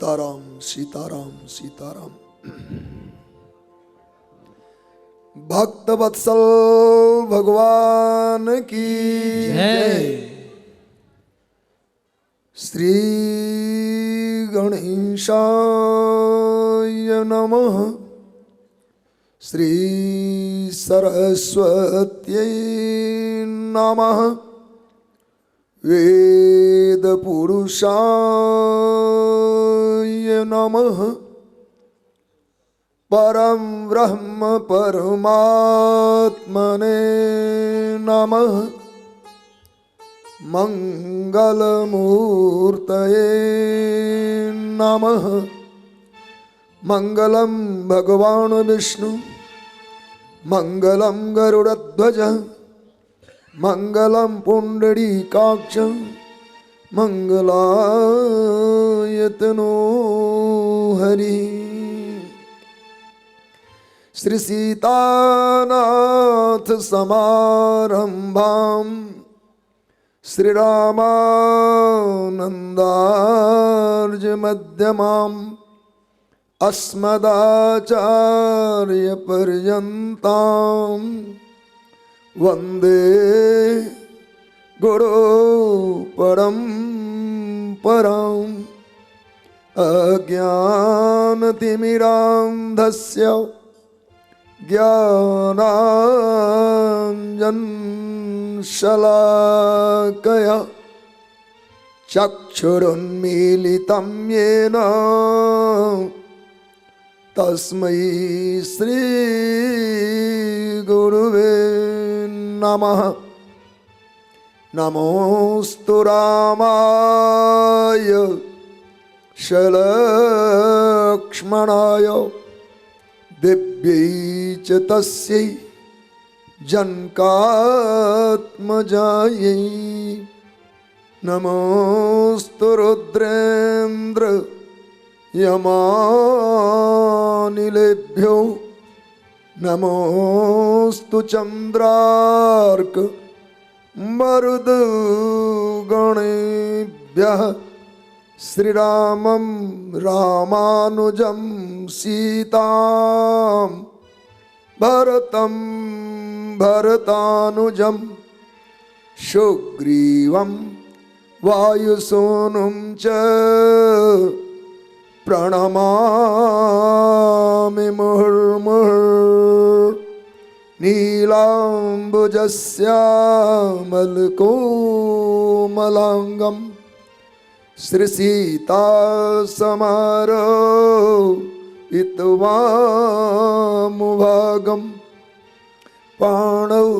सीताराम सीताराम सीताराम। भक्त वत्सल भगवान की जय। श्री गणेशाय नमः। श्री सरस्वत्यै नमः। वेद पुरुषाय नमः। परम ब्रह्म परमात्मने नमः। मंगलमूर्तये नमः। मंगलम भगवान विष्णु, मंगलम गरुड़ध्वज, मंगलम पुंडरीकाक्ष, मंगलायतनो हरि। श्री सीतानाथ समारंभां श्री रामानंदार्ज मध्यमाम् अस्मदाचार्य पर्यन्तां वन्दे गुरु परम्पराम्। अज्ञानतिमिरान्धस्य ज्ञानाञ्जनशलाकया चक्षुरुन्मीलितं येन तस्मै श्री गुरुवे नमः। नमोस्तु रामाय सलक्ष्मणाय दिव्यै च तस्यै जनकात्मजायै। नमोस्तु रुद्रेन्द्र यमानिलेभ्यो। नमोस्तु चन्द्रार्क मरुद्गणेभ्यः। श्रीरामं रामानुजं सीतां भरतं भरतानुजं सुग्रीवं वायुसूनुं च प्रणमामि मुहुर्मुहुः। नीलाम्बुजश्यामलकोमलाङ्गं श्रीसीतासमारोपितवामुभागं पाणौ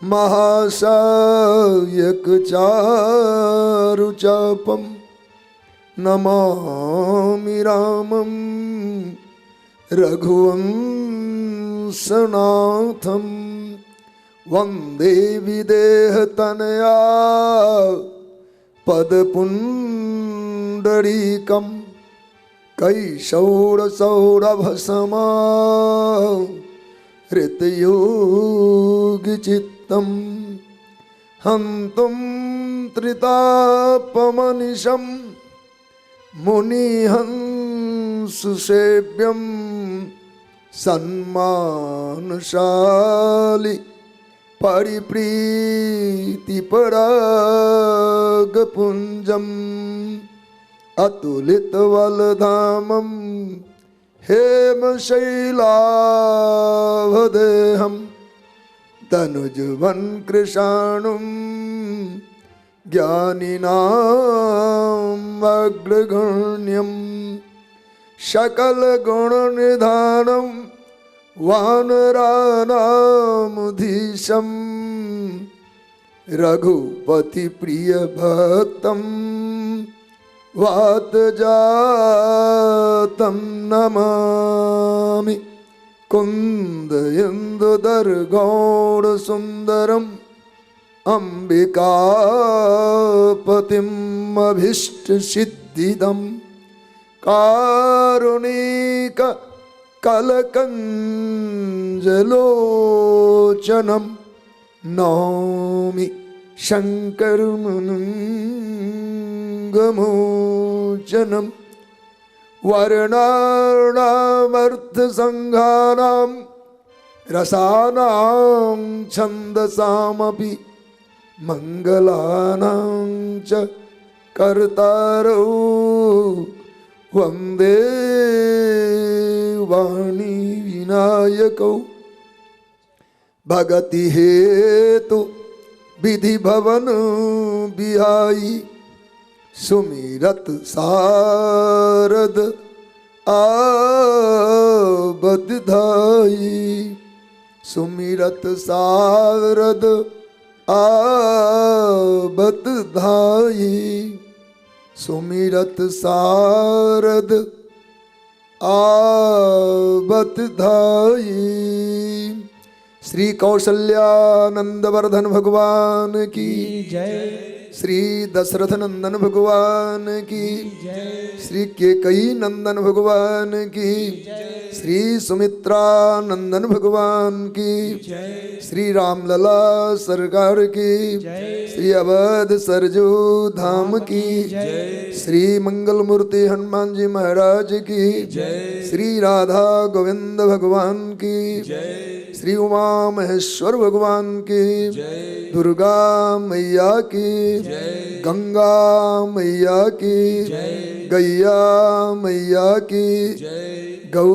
महासायकचारुचापं नमामि रामं रघुवंशनाथं। वन्दे विदेहतनया पदपुण्डरीकं कैशोरसौरभसमा हृतयोगिचित्तं। हन्तुं त्रितापमनिशं मुनिहंससेव्यं सन्मानशालि परिप्रीतिपरागपुञ्जम् अतुलितबलधामं हेमशैलावदेहं तनुजवन् कृशाणुं ज्ञानिनां अग्रगण्यं सकलगुणनिधानं वानराणामुधीशं रघुपतिप्रियभक्तं वातजातं नमामि। कुन्दयन्दुदर्गौरसुन्दरम् अम्बिकापतिम् अभीष्टसिद्धिदं कारुणिक कलकञ्जलोचनं नौमि शङ्करमनङ्गमोचनं। वर्णानामर्थसङ्घानां रसानां छन्दसामपि मङ्गलानां च कर्तारौ वन्दे वाणी विनायकौ भगति हेतु विधि भवन बिहाई सुमिरत सारद आबदधाई सुमिरत सारद आबदधाई सुमिरत सारद आबदधाई। श्री कौशल्यानंदवर्धन भगवान की जय, श्री दशरथ नंदन भगवान की जय, श्री केकई नंदन भगवान की जय, श्री सुमित्रा नंदन भगवान की जय, श्री रामलला सरकार की जय, श्री अवध सरजू धाम की जय, श्री मंगल मूर्ति हनुमान जी महाराज की जय, श्री राधा गोविंद भगवान की जय, श्री उमा महेश्वर भगवान की जय, दुर्गा मैया की जय, गंगा मैया की जय, गैया मैया की जय, गौ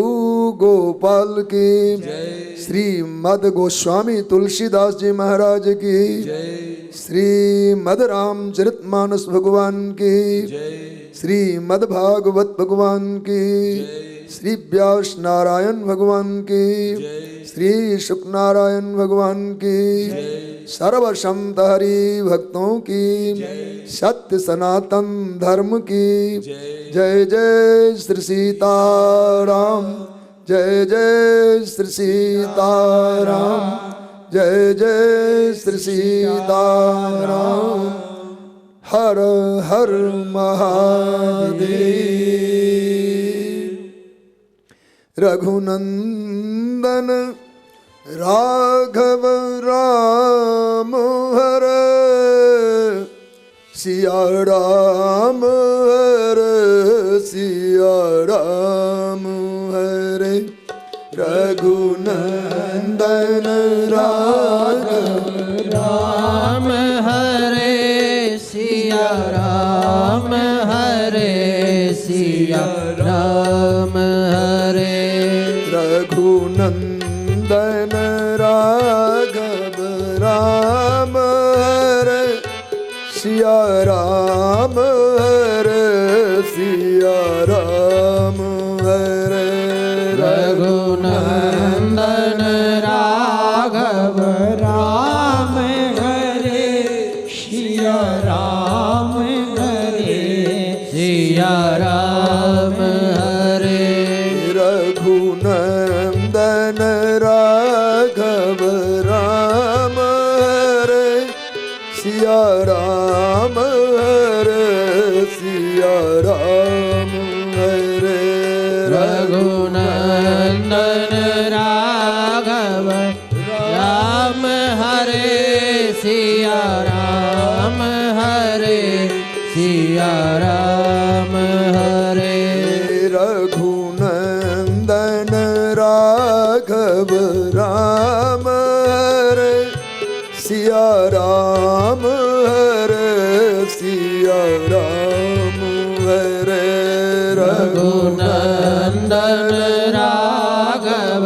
गोपाल की जय, श्री मद गोस्वामी तुलसीदास जी महाराज की जय, श्री मद रामचरितमानस भगवान की जय, श्री मद भागवत भगवान की जय, श्री व्यास नारायण भगवान की जय, श्री शुकनारायण भगवान की जय, सर्वसंत हरि भक्तों की सत्य सनातन धर्म की जय जय श्री सीताराम, जय जय श्री सीताराम, जय जय श्री सीताराम। हर हर महादेव। रघुनंदन राघव राम हरे, सिया राम हरे, सिया राम हरे। रघुनंदन राघव राम हरे, सिया राम हरे, सिया राम हरे। रघुनंदन राघव राम हरे, सिया राम हरे, सिया राम हरे। रघुनंदन राघव राम हरे, सिया राम हरे, सिया राम हरे। रघुनंदन राघव राम हरे, सिया राम हरे, सिया राम हरे। रघुनंदन राघव राम हरे, सिया राम हरे, सिया राम हरे। रघुनंदन राघव राम हरे, सिया राम हरे, सिया राम हरे। रघुनंदन राघव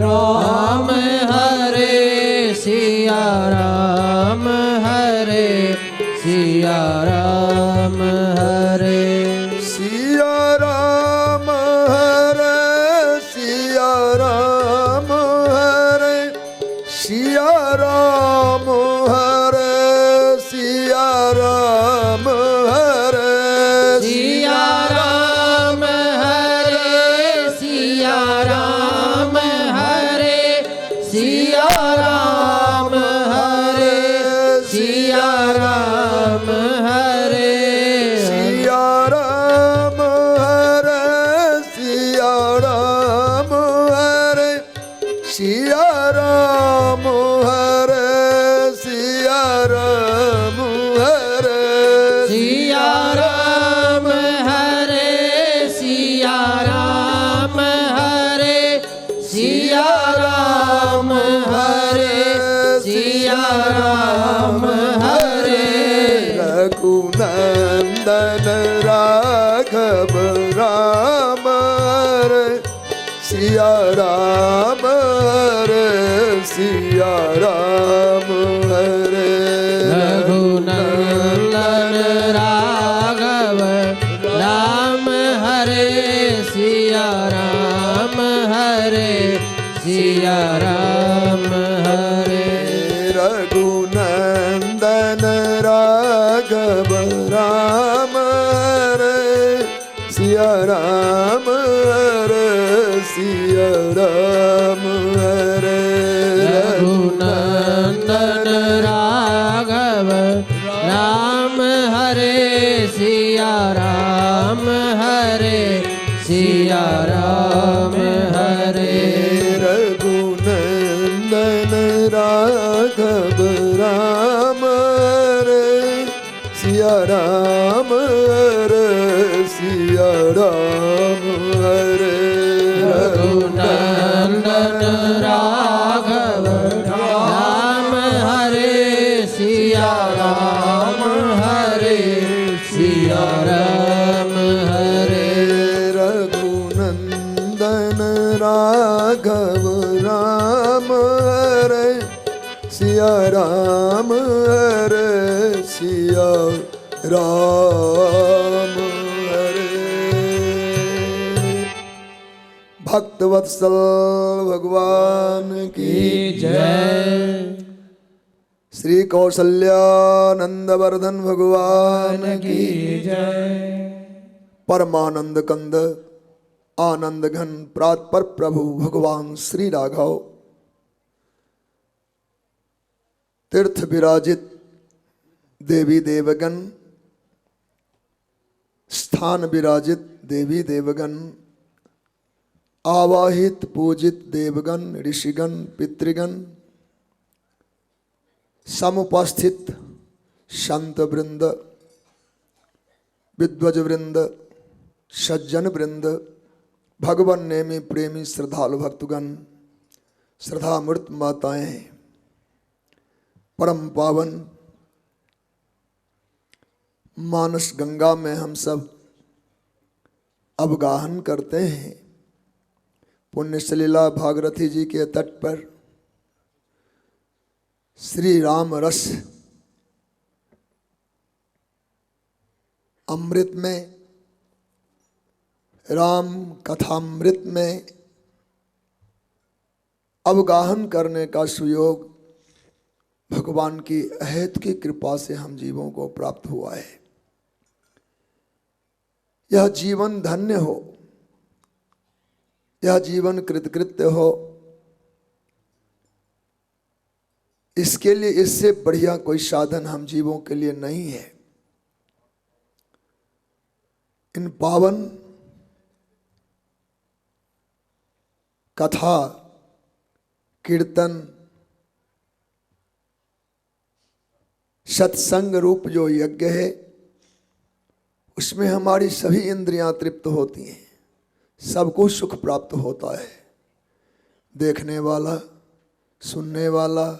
राम हरे, सिया राम हरे, सिया राम हरे। सिया राम हरे, सिया राम हरे, सिया राम हरे, राम हरे सिया राम हरे सिया राम हरे रघुनंदन राघव राम हरे सिया राम हरे सिया राम हरे रघुनंदन राघव राम हरे सिया राम हरे सिया राम हरे रघुनंदन राघव राम हरे सिया राम हरे सिया राम हरे रघुनंदन राघव राम हरे सिया राम हरे सिया राम हरे रघुनंदन राघव राम हरे सिया राम हरे सिया राम हरे रघुनंदन राघव राम हरे सिया राम हरे सिया राम हरे भक्तवत्सल भगवान की जय। श्री कौसल्यानंदवर्धन भगवान की जय। परमानंद कंद आनंद घन प्रातपर प्रभु भगवान श्री राघव तीर्थ विराजित देवी देवगण स्थान विराजित देवी देवगण आवाहित पूजित देवगण ऋषिगण पितृगण समुपस्थित संत वृंद विद्वज वृंद सज्जन वृंद भगवान नेमी प्रेमी श्रद्धालु भक्तगण श्रद्धामूर्त माताएं परम पावन मानस गंगा में हम सब अवगाहन करते हैं। पुण्य सलीला भागरथी जी के तट पर श्री राम रस अमृत में राम कथामृत में अवगाहन करने का सुयोग भगवान की अहेत की कृपा से हम जीवों को प्राप्त हुआ है। यह जीवन धन्य हो, यह जीवन कृतकृत्य हो, इसके लिए इससे बढ़िया कोई साधन हम जीवों के लिए नहीं है। इन पावन कथा कीर्तन सत्संग रूप जो यज्ञ है उसमें हमारी सभी इंद्रियां तृप्त होती हैं, सबको सुख प्राप्त होता है। देखने वाला, सुनने वाला,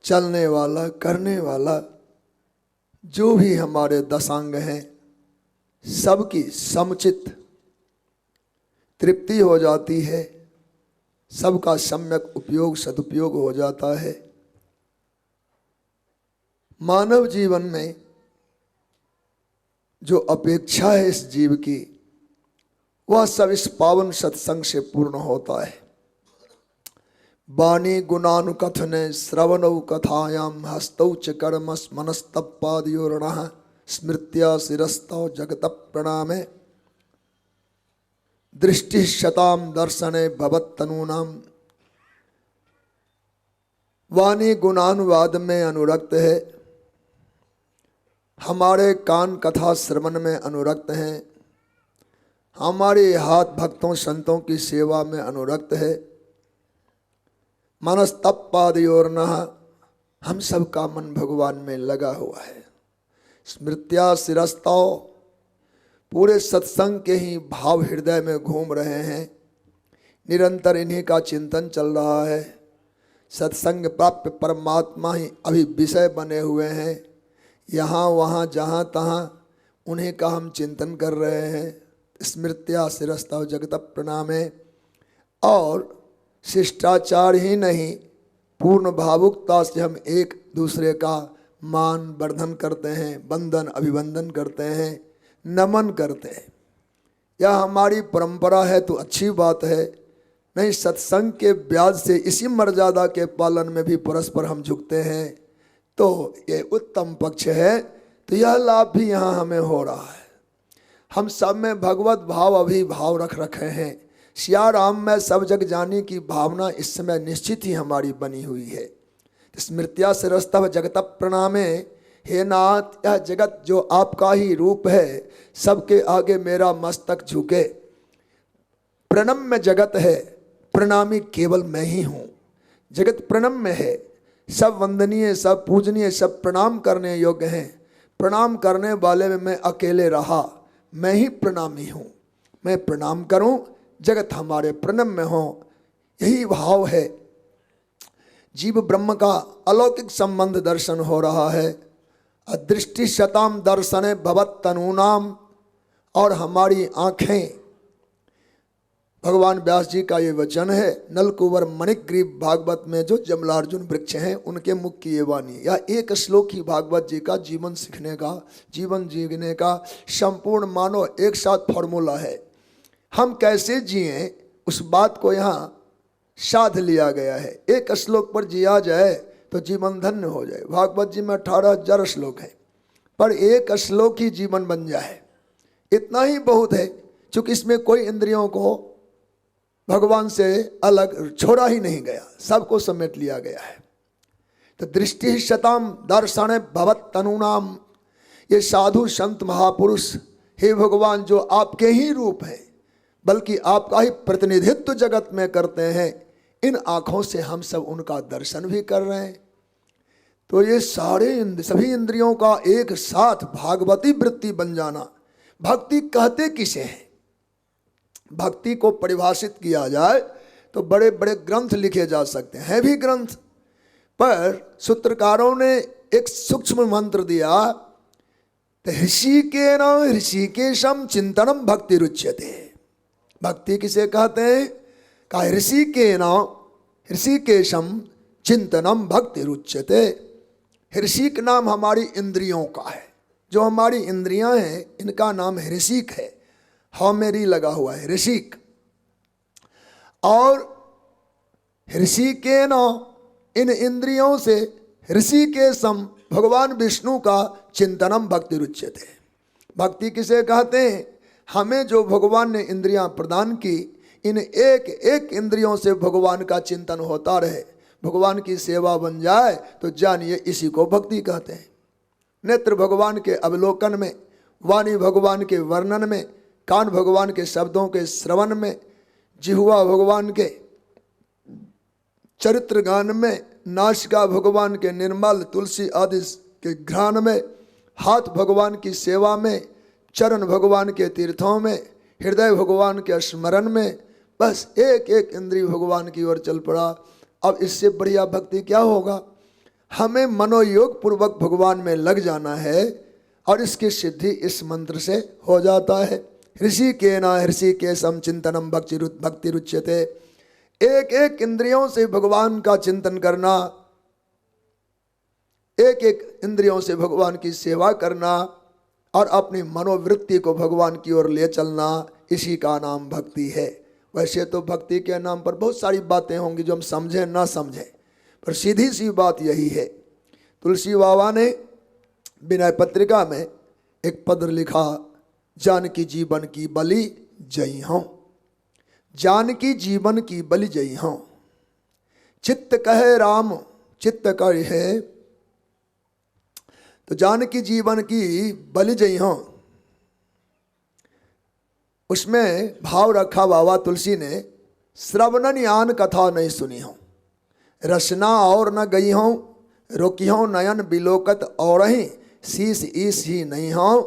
चलने वाला, करने वाला, जो भी हमारे दशांग हैं सबकी समुचित तृप्ति हो जाती है, सबका सम्यक उपयोग सदुपयोग हो जाता है। मानव जीवन में जो अपेक्षा है इस जीव की, वह सब इस पावन सत्संग से पूर्ण होता है। वाणी गुणानुकथने श्रवणौ कथायाम हस्तौ च कर्म मनस्तपादयोर्णः स्मृत्या शिरस्तौ जगत प्रणामे दृष्टि शताम दर्शने भवत्तनूनाम। वाणी गुणानुवाद में अनुरक्त है, हमारे कान कथा श्रवण में अनुरक्त हैं, हमारे हाथ भक्तों संतों की सेवा में अनुरक्त है। मनस्तपादयोर्नः, हम सब का मन भगवान में लगा हुआ है। स्मृत्या शिरस्तौ, पूरे सत्संग के ही भाव हृदय में घूम रहे हैं, निरंतर इन्हीं का चिंतन चल रहा है। सत्संग प्राप्त परमात्मा ही अभी विषय बने हुए हैं। यहाँ वहाँ जहाँ तहाँ उन्हीं का हम चिंतन कर रहे हैं। स्मृत्या शिरस्तव जगत प्रणामे। और शिष्टाचार ही नहीं, पूर्ण भावुकता से हम एक दूसरे का मान वर्धन करते हैं, वंदन अभिवंदन करते हैं, नमन करते हैं। यह हमारी परंपरा है तो अच्छी बात है, नहीं सत्संग के ब्याज से इसी मर्यादा के पालन में भी परस्पर हम झुकते हैं तो ये उत्तम पक्ष है। तो यह लाभ भी यहाँ हमें हो रहा है। हम सब में भगवत भाव अभिभाव रख रखे हैं। सिया राम में सब जग जाने की भावना इस समय निश्चित ही हमारी बनी हुई है। स्मृत्या शिरस्तव जगत प्रणामे। हे नाथ, यह जगत जो आपका ही रूप है, सबके आगे मेरा मस्तक झुके। प्रणम्य जगत है, प्रणामी केवल मैं ही हूँ। जगत प्रणम्य है, सब वंदनीय, सब पूजनीय, सब प्रणाम करने योग्य हैं। प्रणाम करने वाले में मैं अकेले रहा, मैं ही प्रणामी हूँ। मैं प्रणाम करूँ, जगत हमारे प्रणम्य हो, यही भाव है। जीव ब्रह्म का अलौकिक संबंध दर्शन हो रहा है। अदृष्टि शताम दर्शने भवत तनूनाम। और हमारी आँखें, भगवान व्यास जी का ये वचन है, नलकुवर मणिग्रीव भागवत में जो जमलार्जुन वृक्ष हैं उनके मुख की ये वाणी। या एक श्लोक ही भागवत जी का जीवन सीखने का, जीवन जीने का संपूर्ण मानो एक साथ फॉर्मूला है। हम कैसे जिए उस बात को यहाँ साध लिया गया है। एक श्लोक पर जिया जाए तो जीवन धन्य हो जाए। भागवत जी में 18,000 श्लोक हैं, पर एक श्लोक ही जीवन बन जाए, इतना ही बहुत है। क्योंकि इसमें कोई इंद्रियों को भगवान से अलग छोड़ा ही नहीं गया, सबको समेट लिया गया है। तो दृष्टि शताम दर्शन भवत तनुनाम। ये साधु संत महापुरुष, हे भगवान, जो आपके ही रूप है, बल्कि आपका ही प्रतिनिधित्व जगत में करते हैं, इन आँखों से हम सब उनका दर्शन भी कर रहे हैं। तो ये सारे सभी इंद्रियों का एक साथ भागवती वृत्ति बन जाना। भक्ति कहते किसे हैं? भक्ति को परिभाषित किया जाए तो बड़े बड़े ग्रंथ लिखे जा सकते हैं भी ग्रंथ, पर सूत्रकारों ने एक सूक्ष्म मंत्र दिया, ऋषिकेन ऋषिकेशम चिंतनम भक्ति रुच्यते। भक्ति किसे कहते हैं? का ऋषिकेन ऋषिकेशम चिंतनम भक्ति रुच्यते। ऋषिक नाम हमारी इंद्रियों का है। जो हमारी इंद्रियां हैं इनका नाम ऋषिक है। हाँ मेरी लगा हुआ है ऋषिक। और ऋषिकेन, इन इंद्रियों से ऋषिकेशम भगवान विष्णु का चिंतनम भक्ति रुच्यते। भक्ति किसे कहते हैं? हमें जो भगवान ने इंद्रियां प्रदान की, इन एक एक इंद्रियों से भगवान का चिंतन होता रहे, भगवान की सेवा बन जाए तो जानिए इसी को भक्ति कहते हैं। नेत्र भगवान के अवलोकन में, वाणी भगवान के वर्णन में, कान भगवान के शब्दों के श्रवण में, जिह्वा भगवान के चरित्र गान में, नासिका भगवान के निर्मल तुलसी आदि के घ्राण में, हाथ भगवान की सेवा में, चरण भगवान के तीर्थों में, हृदय भगवान के स्मरण में, बस एक एक इंद्रिय भगवान की ओर चल पड़ा। अब इससे बढ़िया भक्ति क्या होगा? हमें मनोयोग पूर्वक भगवान में लग जाना है और इसकी सिद्धि इस मंत्र से हो जाता है। ऋषिकेन ऋषिकेशम चिंतनम भक्ति रुच्यते। एक एक इंद्रियों से भगवान का चिंतन करना, एक एक इंद्रियों से भगवान की सेवा करना और अपनी मनोवृत्ति को भगवान की ओर ले चलना, इसी का नाम भक्ति है। वैसे तो भक्ति के नाम पर बहुत सारी बातें होंगी जो हम समझें ना समझें, पर सीधी सी बात यही है। तुलसी बाबा ने विनय पत्रिका में एक पद लिखा, जानकी जीवन की बलि जई हों, जानकी जीवन की बलि जई हों। चित्त कहे राम चित्त कर है, तो जानकी जीवन की बलि जई हों, उसमें भाव रखा बाबा तुलसी ने, श्रवणन यान कथा नहीं सुनी हो, रसना और न गई हो, रोकी हो नयन बिलोकत और ही शीश ईस ही नहीं हो।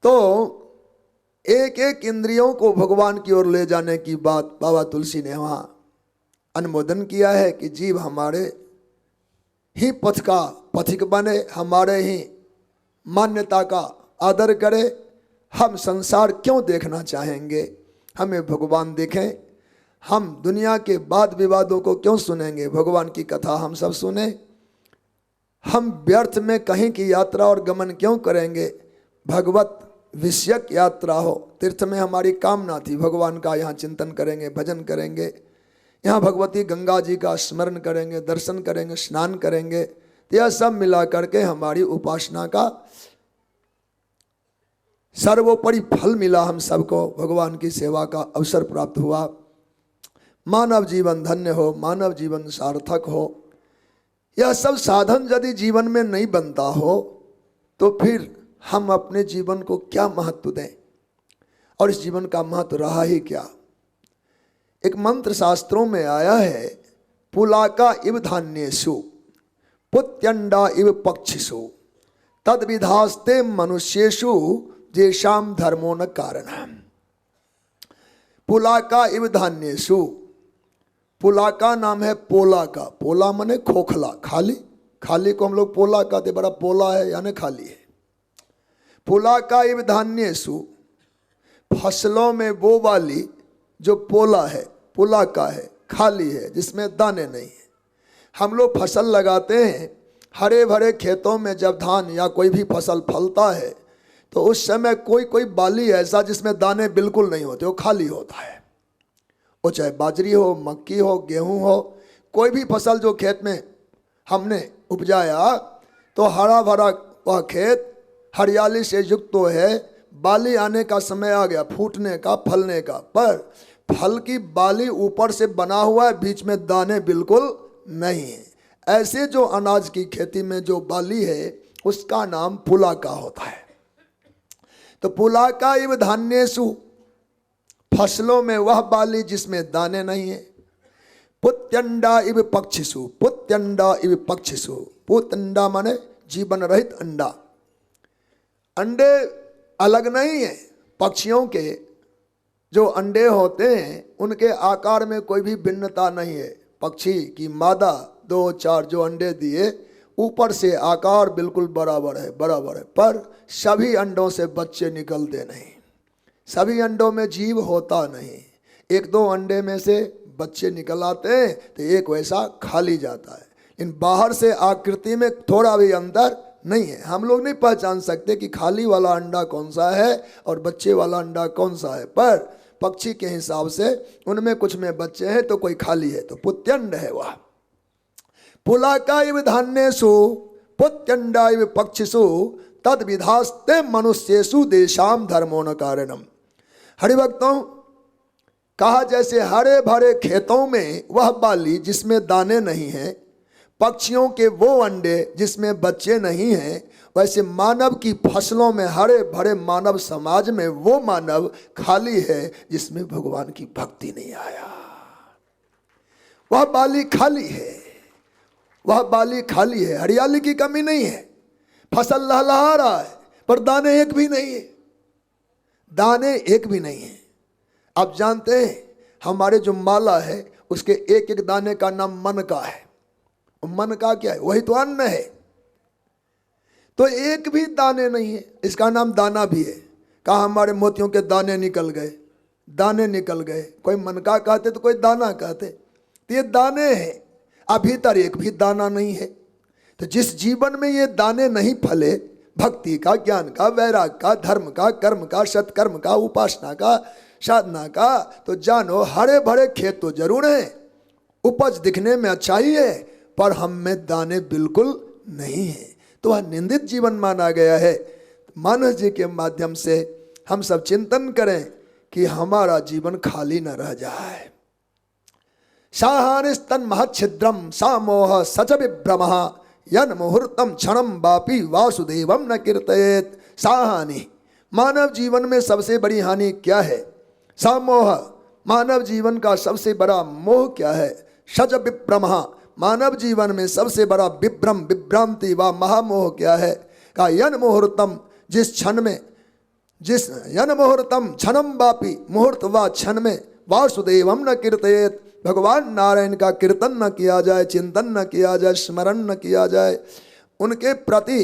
तो एक एक इंद्रियों को भगवान की ओर ले जाने की बात बाबा तुलसी ने वहाँ अनुमोदन किया है कि जीव हमारे ही पथ का पथिक बने, हमारे ही मान्यता का आदर करें। हम संसार क्यों देखना चाहेंगे? हमें भगवान देखें। हम दुनिया के वाद विवादों को क्यों सुनेंगे? भगवान की कथा हम सब सुने। हम व्यर्थ में कहीं की यात्रा और गमन क्यों करेंगे? भगवत विषयक यात्रा हो। तीर्थ में हमारी कामना थी, भगवान का यहाँ चिंतन करेंगे, भजन करेंगे, यहाँ भगवती गंगा जी का स्मरण करेंगे, दर्शन करेंगे, स्नान करेंगे। तो यह सब मिला करके हमारी उपासना का सर्वोपरि फल मिला। हम सबको भगवान की सेवा का अवसर प्राप्त हुआ। मानव जीवन धन्य हो, मानव जीवन सार्थक हो। यह सब साधन यदि जीवन में नहीं बनता हो तो फिर हम अपने जीवन को क्या महत्व दें? और इस जीवन का महत्व रहा ही क्या? एक मंत्र शास्त्रों में आया है, पुलाका इव धान्येषु पुत्यंडा इव पक्षिषु तद विधास्ते मनुष्येषु जेषाम धर्मो न कारण। पुलाका इव धान्येषु, पुलाका नाम है पोला का। पोला माने खोखला, खाली। खाली को हम लोग पोला कहते, बड़ा पोला है यानी खाली है। पुलाका इव धान्येषु, फसलों में वो वाली जो पोला है, पुलाका है, खाली है, जिसमें दाने नहीं है। हम लोग फसल लगाते हैं, हरे भरे खेतों में जब धान या कोई भी फसल फलता है तो उस समय कोई कोई बाली ऐसा जिसमें दाने बिल्कुल नहीं होते, वो खाली होता है। वो चाहे बाजरी हो, मक्की हो, गेहूं हो, कोई भी फसल जो खेत में हमने उपजाया तो हरा भरा वह खेत हरियाली से युक्त तो है। बाली आने का समय आ गया, फूटने का, फलने का, पर फल की बाली ऊपर से बना हुआ है, बीच में दाने बिल्कुल नहीं है। ऐसे जो अनाज की खेती में जो बाली है उसका नाम पुलाका होता है। तो पुलाका इव धान्येषु, फसलों में वह बाली जिसमें दाने नहीं है। पुत्यंडा इव पक्षिषु, पुत्यंडा इव पक्षिषु, पुत्यंडा माने जीवन रहित अंडा। अंडे अलग नहीं है। पक्षियों के जो अंडे होते हैं उनके आकार में कोई भी भिन्नता नहीं है। पक्षी की मादा 2-4 जो अंडे दिए, ऊपर से आकार बिल्कुल बराबर है, बराबर है, पर सभी अंडों से बच्चे निकलते नहीं, सभी अंडों में जीव होता नहीं। 1-2 अंडे में से बच्चे निकल आते हैं तो एक वैसा खाली जाता है। इन बाहर से आकृति में थोड़ा भी अंतर नहीं है। हम लोग नहीं पहचान सकते कि खाली वाला अंडा कौन सा है और बच्चे वाला अंडा कौन सा है, पर पक्षी के हिसाब से उनमें कुछ में बच्चे हैं तो कोई खाली है, तो पुत्यंड है वह। पुलाका इव धान्येषु पुत्यंडा इव पक्षिषु तद विधास्ते मनुष्येषु देशाम धर्मो न कारणम। हरिभक्तों, कहा जैसे हरे भरे खेतों में वह बाली जिसमें दाने नहीं हैं, पक्षियों के वो अंडे जिसमें बच्चे नहीं हैं, वैसे मानव की फसलों में, हरे भरे मानव समाज में वो मानव खाली है जिसमें भगवान की भक्ति नहीं आया। वह बाली खाली है, वह बाली खाली है। हरियाली की कमी नहीं है, फसल लहलहा रहा है, पर दाने एक भी नहीं है, दाने एक भी नहीं है। आप जानते हैं हमारे जो माला है उसके एक एक दाने का नाम मन का है। मन का क्या है? वही तो अन्न है। तो एक भी दाने नहीं है, इसका नाम दाना भी है। कहा हमारे मोतियों के दाने निकल गए, दाने निकल गए। कोई मन का कहते तो कोई दाना कहते, तो ये दाने हैं। अभी तक एक भी दाना नहीं है। तो जिस जीवन में ये दाने नहीं फले, भक्ति का, ज्ञान का, वैराग का, धर्म का, कर्म का, सत्कर्म का, उपासना का, साधना का, तो जानो हरे भरे खेत तो जरूर हैं, उपज दिखने में अच्छा ही है, पर हम में दाने बिल्कुल नहीं है। तो वह निंदित जीवन माना गया है। मानस जी के माध्यम से हम सब चिंतन करें कि हमारा जीवन खाली न रह जाए। साहानिस्तन महच्छिद्रम सामोह सच विभ्रमः यन मुहूर्तम क्षणम वापि वासुदेवम न कीर्तयेत। साहानि, मानव जीवन में सबसे बड़ी हानि क्या है? सामोह, मानव जीवन का सबसे बड़ा मोह क्या है? सच विभ्रमः, मानव जीवन में सबसे बड़ा विभ्रम, विभ्रांति व महामोह क्या है? का यन मुहूर्तम, जिस क्षण में, जिस यन मुहूर्तम क्षणम वापि, मुहूर्त व क्षण में वासुदेवम न कीर्तयेत, भगवान नारायण का कीर्तन न किया जाए, चिंतन न किया जाए, स्मरण न किया जाए, उनके प्रति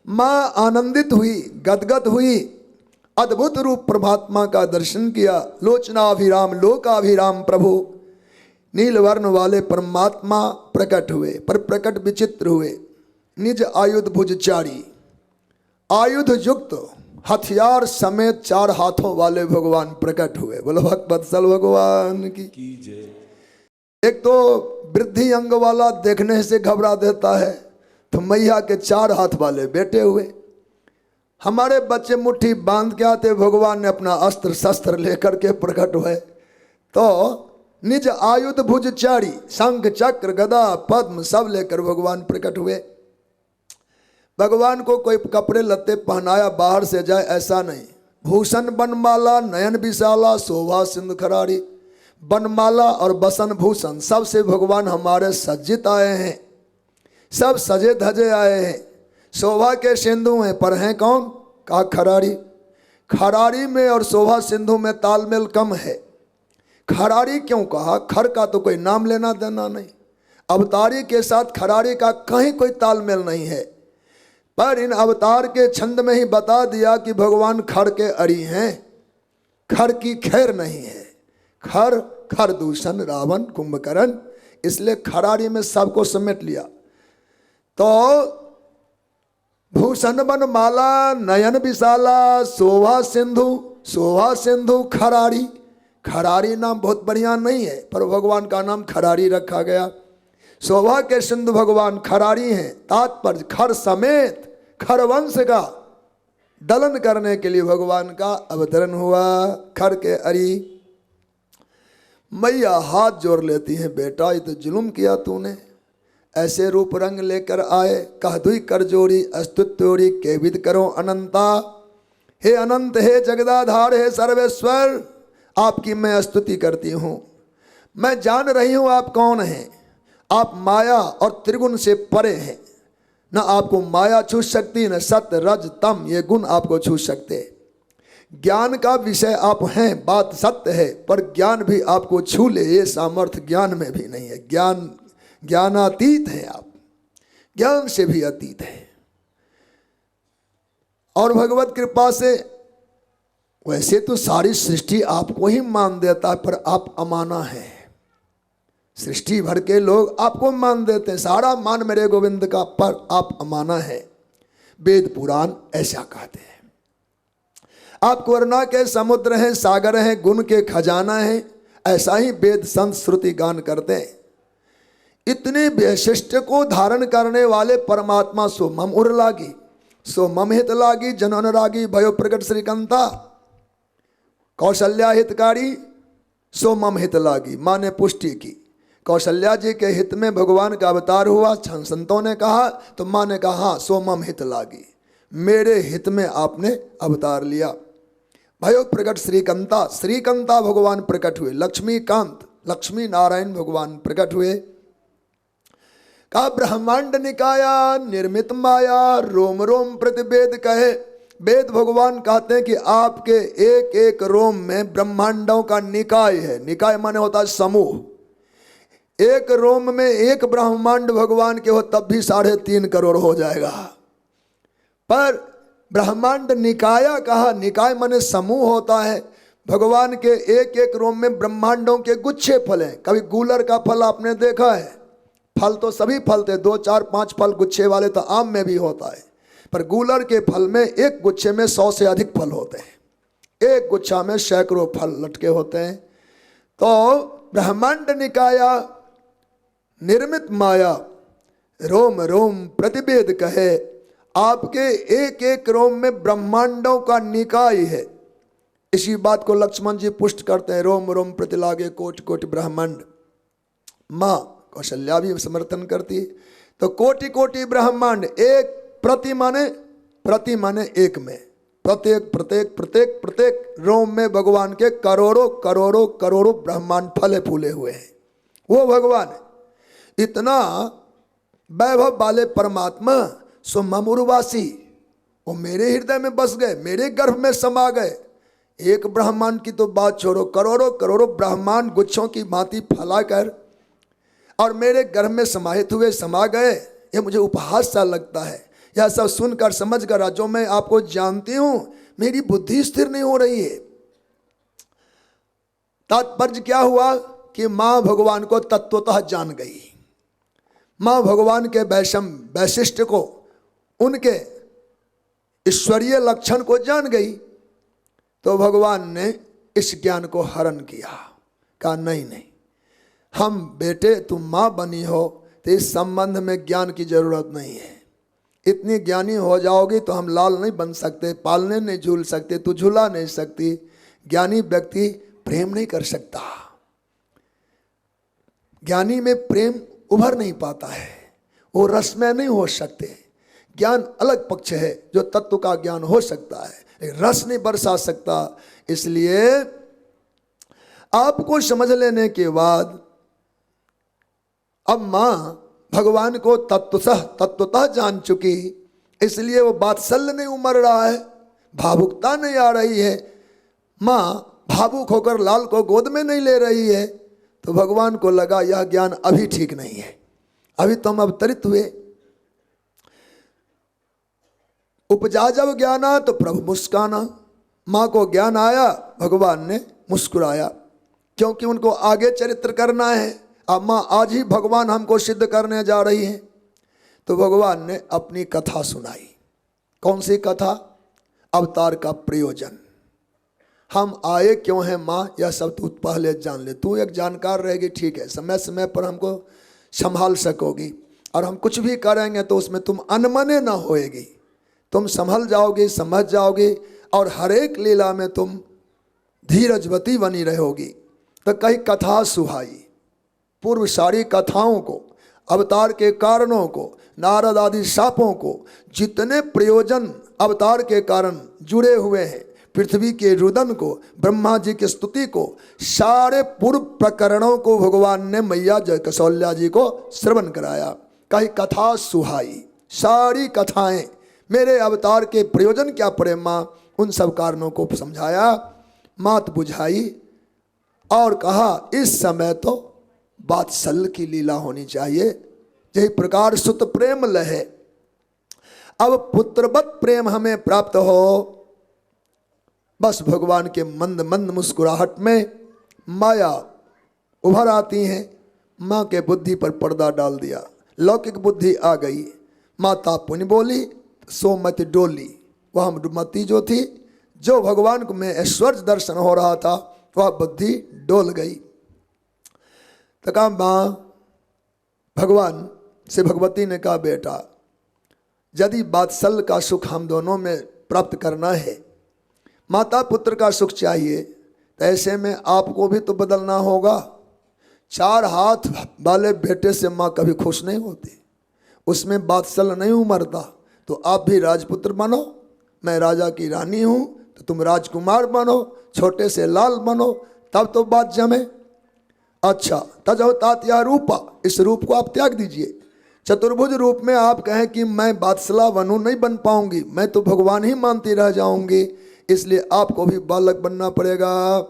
माँ आनंदित हुई, गदगद हुई, अद्भुत रूप परमात्मा का दर्शन किया। लोचनाभिराम लोकाभिराम प्रभु नीलवर्ण वाले परमात्मा प्रकट हुए, पर प्रकट विचित्र हुए। निज आयुध भुजचारी, आयुध युक्त हथियार समेत 4 हाथों वाले भगवान प्रकट हुए। बोलो भक्तवत्सल भगवान की। एक तो वृद्धि अंग वाला देखने से घबरा देता है, तो मैया के 4 हाथ वाले बेटे हुए। हमारे बच्चे मुट्ठी बांध के आते, भगवान ने अपना अस्त्र शस्त्र लेकर के प्रकट हुए। तो निज आयुध भुजचारी, शंख चक्र गदा पद्म सब लेकर भगवान प्रकट हुए। भगवान को कोई कपड़े लत्ते पहनाया बाहर से जाए ऐसा नहीं। भूषण बनमाला नयन विशाला शोभा सिंधु खरारी, बनमाला और बसन भूषण सबसे भगवान हमारे सज्जित आए हैं, सब सजे धजे आए हैं। शोभा के सिंधु हैं, पर हैं कौन? कहा खरारी। खरारी में और शोभा सिंधु में तालमेल कम है। खरारी क्यों कहा? खर का तो कोई नाम लेना देना नहीं, अवतारी के साथ खरारी का कहीं कोई तालमेल नहीं है। पर इन अवतार के छंद में ही बता दिया कि भगवान खर के अड़ी हैं, खर की खैर नहीं है। खर खर दूषण रावण कुंभकर्ण, इसलिए खरारी में सबको समेट लिया। तो भूषण बन माला नयन विशाला शोभा सिंधु खरारी। खरारी नाम बहुत बढ़िया नहीं है, पर भगवान का नाम खरारी रखा गया। शोभा के सिंधु भगवान खरारी हैं। तात्पर्य खर समेत खर वंश का दलन करने के लिए भगवान का अवतरण हुआ। खर के अरी मैया हाथ जोड़ लेती हैं, बेटा ये तो जुल्म किया तूने, ऐसे रूप रंग लेकर आए। कह दुई कर जोड़ी अस्तुत्योरी के विद करो अनंता। हे अनंत, हे जगदाधार, हे सर्वेश्वर, आपकी मैं स्तुति करती हूँ। मैं जान रही हूँ आप कौन हैं। आप माया और त्रिगुण से परे हैं। न आपको माया छू सकती, न सत्य रज तम ये गुण आपको छू सकते। ज्ञान का विषय आप हैं, बात सत्य है, पर ज्ञान भी आपको छू ले ये सामर्थ्य ज्ञान में भी नहीं है। ज्ञानातीत है आप, ज्ञान से भी अतीत है। और भगवत कृपा से वैसे तो सारी सृष्टि आपको ही मान देता है, पर आप अमाना है। सृष्टि भर के लोग आपको मान देते हैं, सारा मान मेरे गोविंद का, पर आप अमाना है। वेद पुराण ऐसा कहते हैं। आप करुणा के समुद्र हैं, सागर हैं, गुण के खजाना हैं, ऐसा ही वेद संत श्रुति गान करते हैं। इतने वैशिष्ट को धारण करने वाले परमात्मा सो मम उर लागी, सो मम हित लागी, जन अनुरागी भयो प्रकट श्रीकंता। कौशल्या हितकारी, सो मम हित लागी, माँ ने पुष्टि की। कौशल्या जी के हित में भगवान का अवतार हुआ। संतों ने कहा तो माँ ने कहा हाँ, सो मम हित लागी, मेरे हित में आपने अवतार लिया। भयो प्रकट श्रीकंता, श्रीकंता भगवान प्रकट हुए। लक्ष्मीकांत, लक्ष्मी नारायण भगवान प्रकट हुए। का ब्रह्मांड निकाया निर्मित माया, रोम रोम प्रतिवेद कहे। वेद भगवान कहते हैं कि आपके एक एक रोम में ब्रह्मांडों का निकाय है। निकाय माने होता है समूह। एक रोम में एक ब्रह्मांड भगवान के हो तब भी 3.5 करोड़ हो जाएगा। पर ब्रह्मांड निकाया कहा, निकाय माने समूह होता है। भगवान के एक एक रोम में ब्रह्मांडों के गुच्छे फल हैं। कभी गूलर का फल आपने देखा है? फल तो सभी फल थे, 2 4 5 फल गुच्छे वाले तो आम में भी होता है, पर गूलर के फल में एक गुच्छे में 100 से अधिक फल होते हैं। एक गुच्छा में सैकड़ों फल लटके होते हैं। तो ब्रह्मांड निकाया निर्मित माया, रोम रोम प्रतिवेद कहे। आपके एक एक रोम में ब्रह्मांडों का निकाय है। इसी बात को लक्ष्मण जी पुष्ट करते हैं, रोम रोम प्रतिलागे कोटि कोटि ब्रह्मांड। माँ कौशल्या भी समर्थन करती है। तो कोटि कोटि ब्रह्मांड, एक प्रति माने एक में, प्रत्येक प्रत्येक प्रत्येक प्रत्येक रोम में भगवान के करोड़ों करोड़ों करोड़ों ब्रह्मांड फले फूले हुए हैं। वो भगवान है। इतना वैभव वाले परमात्मा सो ममुरवासी, वो मेरे हृदय में बस गए, मेरे गर्भ में समा गए। एक ब्रह्मांड की तो बात छोड़ो, करोड़ों करोड़ों ब्रह्मांड गुच्छों की भांति फैलाकर और मेरे गर्भ में समाहित हुए, समा गए। ये मुझे उपहास सा लगता है यह सब सुनकर समझकर जो मैं आपको जानती हूं, मेरी बुद्धि स्थिर नहीं हो रही है। तात्पर्य क्या हुआ कि मां भगवान को तत्वतः जान गई। मां भगवान के वैशिष्ट को, उनके ईश्वरीय लक्षण को जान गई। तो भगवान ने इस ज्ञान को हरण किया। कहा नहीं नहीं, हम बेटे तुम मां बनी हो तो इस संबंध में ज्ञान की जरूरत नहीं है। इतनी ज्ञानी हो जाओगी तो हम लाल नहीं बन सकते, पालने नहीं झूल सकते, तू झूला नहीं सकती। ज्ञानी व्यक्ति प्रेम नहीं कर सकता, ज्ञानी में प्रेम उभर नहीं पाता है, वो रसमय नहीं हो सकते। ज्ञान अलग पक्ष है, जो तत्व का ज्ञान हो सकता है, रस नहीं बरसा सकता। इसलिए आपको समझ लेने के बाद अब मां भगवान को तत्वतः जान चुकी, इसलिए वो वात्सल्य नहीं उमड़ रहा है, भावुकता नहीं आ रही है। मां भावुक होकर लाल को गोद में नहीं ले रही है। तो भगवान को लगा यह ज्ञान अभी ठीक नहीं है, अभी तो हम अवतरित हुए। उपजा जब ज्ञाना तो प्रभु मुस्काना। माँ को ज्ञान आया, भगवान ने मुस्कुराया, क्योंकि उनको आगे चरित्र करना है। अब माँ आज ही भगवान हमको सिद्ध करने जा रही है। तो भगवान ने अपनी कथा सुनाई। कौन सी कथा? अवतार का प्रयोजन। हम आए क्यों हैं माँ, यह सब तू पहले जान ले। तू एक जानकार रहेगी, ठीक है, समय समय पर हमको संभाल सकोगी, और हम कुछ भी करेंगे तो उसमें तुम अनमने ना होएगी, तुम संभल जाओगे, समझ जाओगे, और हर एक लीला में तुम धीरजवती बनी रहोगी। तो कई कथा सुहाई। पूर्व सारी कथाओं को, अवतार के कारणों को, नारद आदि शापों को, जितने प्रयोजन अवतार के कारण जुड़े हुए हैं, पृथ्वी के रुदन को, ब्रह्मा जी की स्तुति को, सारे पूर्व प्रकरणों को भगवान ने मैया जय कौशल्या जी को श्रवण कराया। कई कथा सुहाई। सारी कथाएं मेरे अवतार के प्रयोजन क्या पड़े माँ, उन सब कारणों को समझाया, मात बुझाई, और कहा इस समय तो वात्सल्य की लीला होनी चाहिए। यही प्रकार सुत प्रेम लहे, अब पुत्रवत प्रेम हमें प्राप्त हो। बस भगवान के मंद मंद मुस्कुराहट में माया उभर आती हैं। माँ के बुद्धि पर पर्दा डाल दिया, लौकिक बुद्धि आ गई। माता पुण्य बोली सो मत डोली। वह मति जो थी, जो भगवान को में ऐश्वर्य दर्शन हो रहा था, वह बुद्धि डोल गई। तो कहा माँ, भगवान से भगवती ने कहा बेटा, यदि वात्सल्य का सुख हम दोनों में प्राप्त करना है, माता पुत्र का सुख चाहिए, तो ऐसे में आपको भी तो बदलना होगा। 4 हाथ वाले बेटे से माँ कभी खुश नहीं होती, उसमें वात्सल्य नहीं उमड़ता। तो आप भी राजपुत्र बनो, मैं राजा की रानी हूँ, तो तुम राजकुमार बनो, छोटे से लाल बनो, तब तो बात जमे। अच्छा, तजो तात्या रूपा, इस रूप को आप त्याग दीजिए। चतुर्भुज रूप में आप कहें कि मैं बादशाह बनूं, नहीं बन पाऊंगी, मैं तो भगवान ही मानती रह जाऊंगी, इसलिए आपको भी बालक बनना पड़ेगा।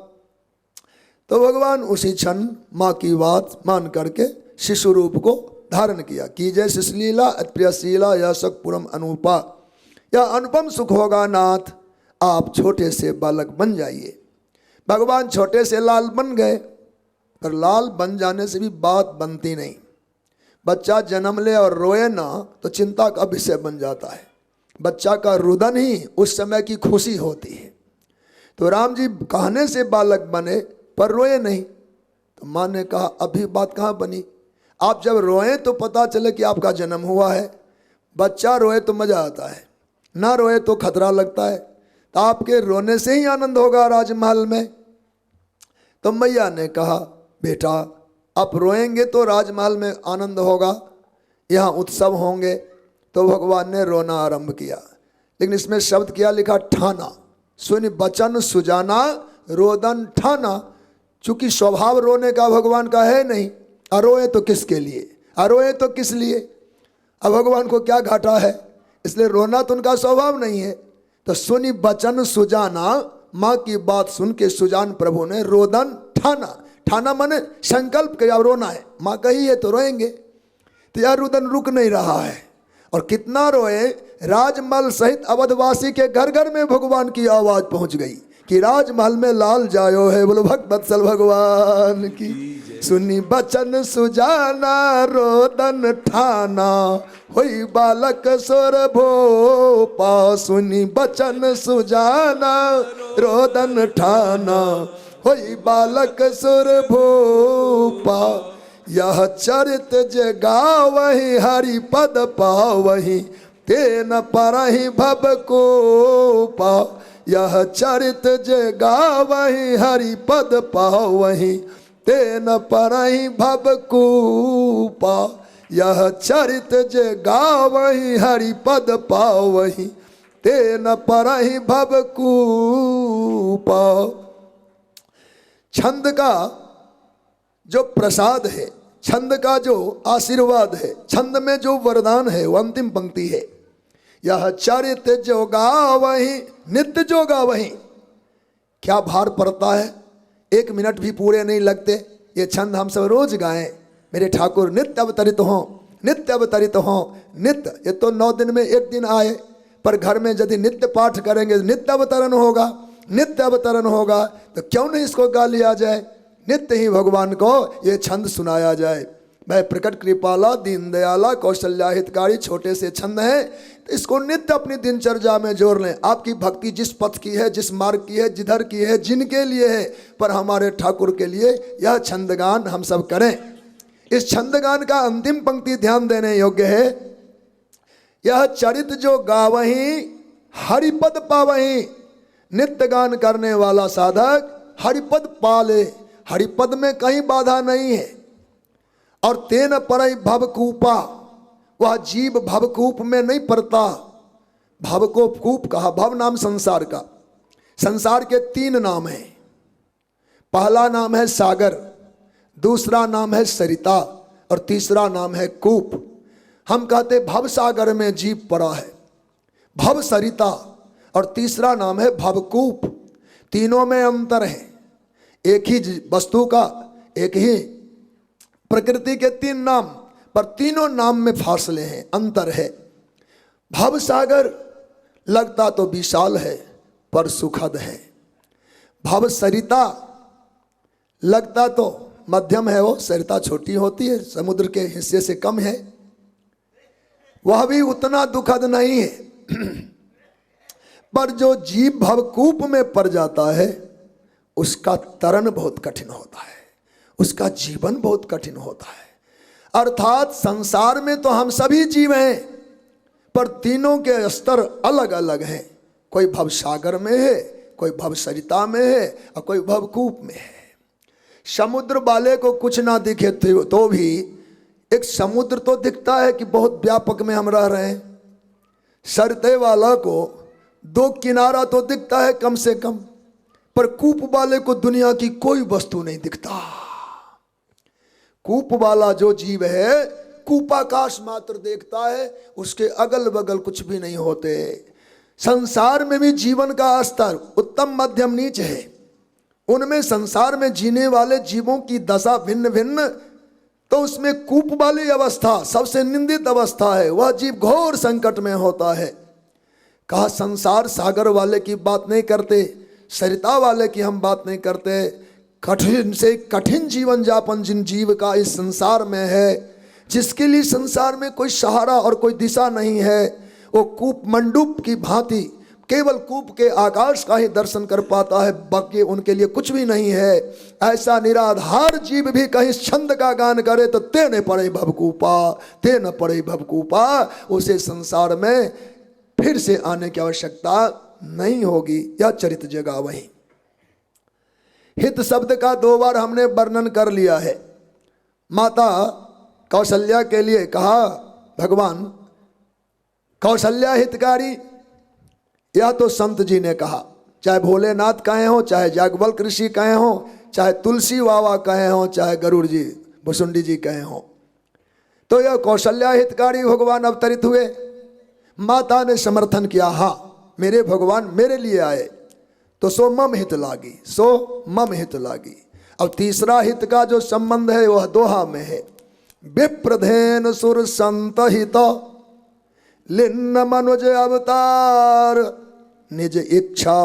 तो भगवान उसी क्षण माँ की बात मान करके शिशु रूप को धारण किया। कीजय शिशलीला अप्रियशीला या सुखपुरम अनुपा, या अनुपम सुख होगा नाथ, आप छोटे से बालक बन जाइए। भगवान छोटे से लाल बन गए, पर लाल बन जाने से भी बात बनती नहीं। बच्चा जन्म ले और रोए ना तो चिंता का विषय बन जाता है। बच्चा का रुदन ही उस समय की खुशी होती है। तो राम जी कहने से बालक बने पर रोए नहीं। तो माँ ने कहा अभी बात कहाँ बनी, आप जब रोए तो पता चले कि आपका जन्म हुआ है। बच्चा रोए तो मजा आता है, ना रोए तो खतरा लगता है। तो आपके रोने से ही आनंद होगा राजमहल में। तो मैया ने कहा बेटा, आप रोएंगे तो राजमहल में आनंद होगा, यहाँ उत्सव होंगे। तो भगवान ने रोना आरंभ किया, लेकिन इसमें शब्द क्या लिखा, ठाना। सुन बचन सुजाना रोदन ठाना। चूंकि स्वभाव रोने का भगवान का है नहीं, अरोए तो किसके लिए, अरोए तो किस लिए, अब भगवान को क्या घाटा है, इसलिए रोना तो उनका स्वभाव नहीं है। तो सुनी बचन सुजाना, माँ की बात सुन के सुजान प्रभु ने रोदन ठाना। ठाना माने संकल्प के अब रोना है, माँ कही है तो रोएंगे। तो यार रुदन रुक नहीं रहा है, और कितना रोए, राजमहल सहित अवधवासी के घर घर में भगवान की आवाज पहुंच गई कि राजमहल में लाल जायो है। बोलो भक्त वत्सल भगवान की। सुनी बचन सुजाना रोदन ठाना, होई बालक सुर भोपा। सुनी बचन सुजाना रोदन ठाना, होई बालक सुर भोपा। यह चरित जगावहि हरि पद पावहि, तेन परहि भव कोपा। यह चरित जगावहि हरि पद पावहि, तेन परहि भव कोपा। यह चरित जगावहि हरि पद पावहि, तेन परहि भव कोपा। छंद का जो प्रसाद है, छंद का जो आशीर्वाद है, छंद में जो वरदान है, वो अंतिम पंक्ति है, यह चरित जो गावहि नित्य जो गावहि। क्या भार पड़ता है, 1 मिनट भी पूरे नहीं लगते। ये छंद हम सब रोज गाएं। मेरे ठाकुर नित्य अवतरित हों, नित्य अवतरित हों, नित्य। ये तो 9 दिन में 1 दिन आए, पर घर में यदि नित्य पाठ करेंगे नित्य अवतरण होगा, नित्य अवतरण होगा। तो क्यों नहीं इसको गा लिया जाए, नित्य ही भगवान को ये छंद सुनाया जाए। वह प्रकट कृपाला दीन दयाला कौशल्या हितकारी छोटे से छंद हैं, तो इसको नित्य अपनी दिनचर्या में जोड़ लें। आपकी भक्ति जिस पथ की है, जिस मार्ग की है, जिधर की है, जिनके लिए है, पर हमारे ठाकुर के लिए यह छंदगान हम सब करें। इस छंदगान का अंतिम पंक्ति ध्यान देने योग्य है, यह चरित जो गावही हरिपद पावही। नित्य गान करने वाला साधक हरिपद पाले, हरिपद में कहीं बाधा नहीं है। और तेन परई भवकूपा, वह जीव भवकूप में नहीं पड़ता। भव को कूप कहा, भव नाम संसार का। संसार के 3 नाम हैं। पहला नाम है सागर, दूसरा नाम है सरिता, और तीसरा नाम है कूप। हम कहते भव सागर में जीव पड़ा है, भव सरिता, और तीसरा नाम है भवकूप। तीनों में अंतर है। एक ही वस्तु का, एक ही प्रकृति के 3 नाम, पर तीनों नाम में फासले हैं, अंतर है। भव सागर लगता तो विशाल है, पर सुखद है। भव सरिता लगता तो मध्यम है, वो सरिता छोटी होती है, समुद्र के हिस्से से कम है, वह भी उतना दुखद नहीं है। पर जो जीव भवकूप में पड़ जाता है, उसका तरण बहुत कठिन होता है, उसका जीवन बहुत कठिन होता है। अर्थात संसार में तो हम सभी जीव हैं, पर तीनों के स्तर अलग अलग हैं। कोई भवसागर में है, कोई भवसरिता में है, और कोई भवकूप में है। समुद्र वाले को कुछ ना दिखे तो भी एक समुद्र तो दिखता है कि बहुत व्यापक में हम रह रहे हैं। सरते वाला को 2 किनारा तो दिखता है कम से कम, पर कूप वाले को दुनिया की कोई वस्तु नहीं दिखता। कूप वाला जो जीव है, कूपाकाश मात्र देखता है, उसके अगल बगल कुछ भी नहीं होते। संसार में भी जीवन का स्तर उत्तम मध्यम नीच है। उनमें संसार में जीने वाले जीवों की दशा भिन्न भिन्न, तो उसमें कूप वाली अवस्था सबसे निंदित अवस्था है। वह जीव घोर संकट में होता है। कहा संसार सागर वाले की बात नहीं करते, सरिता वाले की हम बात नहीं करते। कठिन से कठिन जीवन यापन जिन जीव का इस संसार में है, जिसके लिए संसार में कोई सहारा और कोई दिशा नहीं है, वो कूप मंडूप की भांति केवल कूप के आकाश का ही दर्शन कर पाता है, बाकी उनके लिए कुछ भी नहीं है। ऐसा निराधार जीव भी कहीं छंद का गान करे तो तेने पड़े भवकूपा, तेन पड़े भवकूपा। उसे संसार में फिर से आने की आवश्यकता नहीं होगी। यह चरित जगह वही। हित शब्द का 2 बार हमने वर्णन कर लिया है। माता कौशल्या के लिए कहा भगवान कौशल्या हितकारी, यह तो संत जी ने कहा। चाहे भोलेनाथ कहे हो, चाहे जागवल्क ऋषि कहे हो, चाहे तुलसी बाबा कहे हो, चाहे गरुड़ जी भुसुंडी जी कहे हो, तो यह कौशल्या हितकारी भगवान अवतरित हुए। माता ने समर्थन किया, हाँ मेरे भगवान मेरे लिए आए, तो सो मम हित लागी, सो मम हित लागी। अब तीसरा हित का जो संबंध है वह दोहा में है। विप्रधेन सुर संत हित, लिन्न मनुज अवतार, निज इच्छा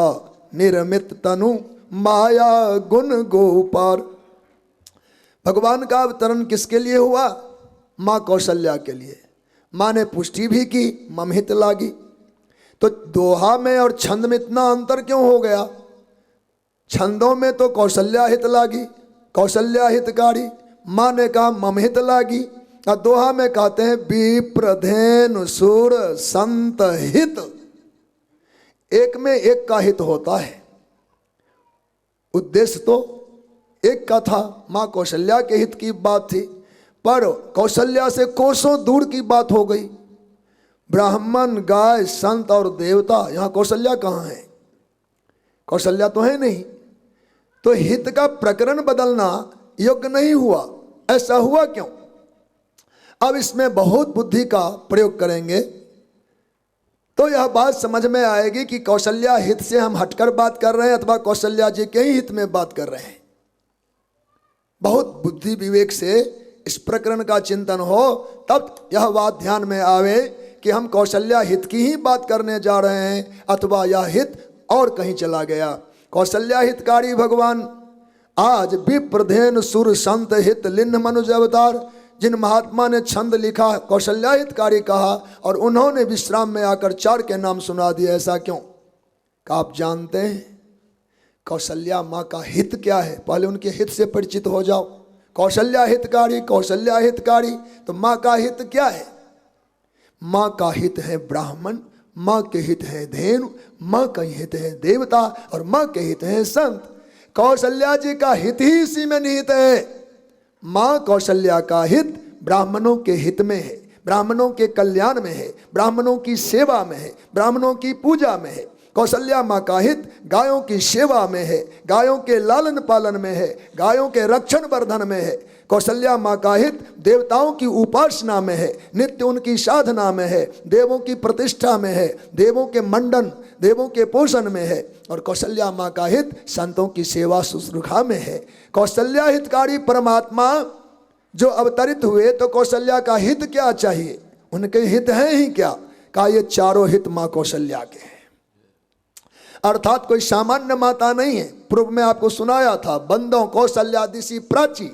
निर्मित तनु माया गुण गोपार। भगवान का अवतरण किसके लिए हुआ? माँ कौशल्या के लिए। माँ ने पुष्टि भी की, ममहित लागी। तो दोहा में और छंद में इतना अंतर क्यों हो गया? छंदों में तो कौशल्या हित लागी, कौशल्या हितकारी, माँ ने कहा ममहित लागी, और दोहा में कहते हैं विप्रधेनु सुर संत हित। एक में एक का हित होता है, उद्देश्य तो एक का था, माँ कौशल्या के हित की बात थी, पर कौशल्या से कोसों दूर की बात हो गई। ब्राह्मण, गाय, संत और देवता, यहाँ कौशल्या कहाँ है? कौशल्या तो है नहीं। तो हित का प्रकरण बदलना योग्य नहीं हुआ। ऐसा हुआ क्यों? अब इसमें बहुत बुद्धि का प्रयोग करेंगे तो यह बात समझ में आएगी कि कौशल्या हित से हम हटकर बात कर रहे हैं अथवा कौशल्या जी के ही हित में बात कर रहे हैं। बहुत बुद्धि विवेक से इस प्रकरण का चिंतन हो, तब यह बात ध्यान में आवे कि हम कौशल्या हित की ही बात करने जा रहे हैं अथवा यह हित और कहीं चला गया। कौशल्या हितकारी भगवान आज विप्रधेन सुर संत हित लिन्न मनुज अवतार। जिन महात्मा ने छंद लिखा कौशल्या हितकारी कहा और उन्होंने विश्राम में आकर 4 के नाम सुना दिए। ऐसा क्यों? आप जानते हैं कौशल्या माँ का हित क्या है? पहले उनके हित से परिचित हो जाओ। कौशल्या हितकारी, कौशल्या हितकारी, तो माँ का हित क्या है? माँ का हित है ब्राह्मण, माँ के हित है धेनु, माँ का हित है देवता और माँ के हित है संत। कौशल्या जी का हित ही इसी में निहित है। माँ कौशल्या का हित ब्राह्मणों के हित में है, ब्राह्मणों के कल्याण में है, ब्राह्मणों की सेवा में है, ब्राह्मणों की पूजा में है। कौशल्या माँ का हित गायों की सेवा में है, गायों के लालन पालन में है, गायों के रक्षण वर्धन में है। कौशल्या माँ का हित देवताओं की उपासना में है, नित्य उनकी साधना में है, देवों की प्रतिष्ठा में है, देवों के मंडन, देवों के पोषण में है। और कौशल्या माँ का हित संतों की सेवा शुश्रूषा में है। कौशल्या हितकारी परमात्मा जो अवतरित हुए तो कौशल्या का हित क्या चाहिए? उनके हित हैं ही क्या? कहा ये चारों हित माँ कौशल्या के हैं। अर्थात कोई सामान्य माता नहीं है। पूर्व में आपको सुनाया था बंदों कौशल्या दिशि प्राची।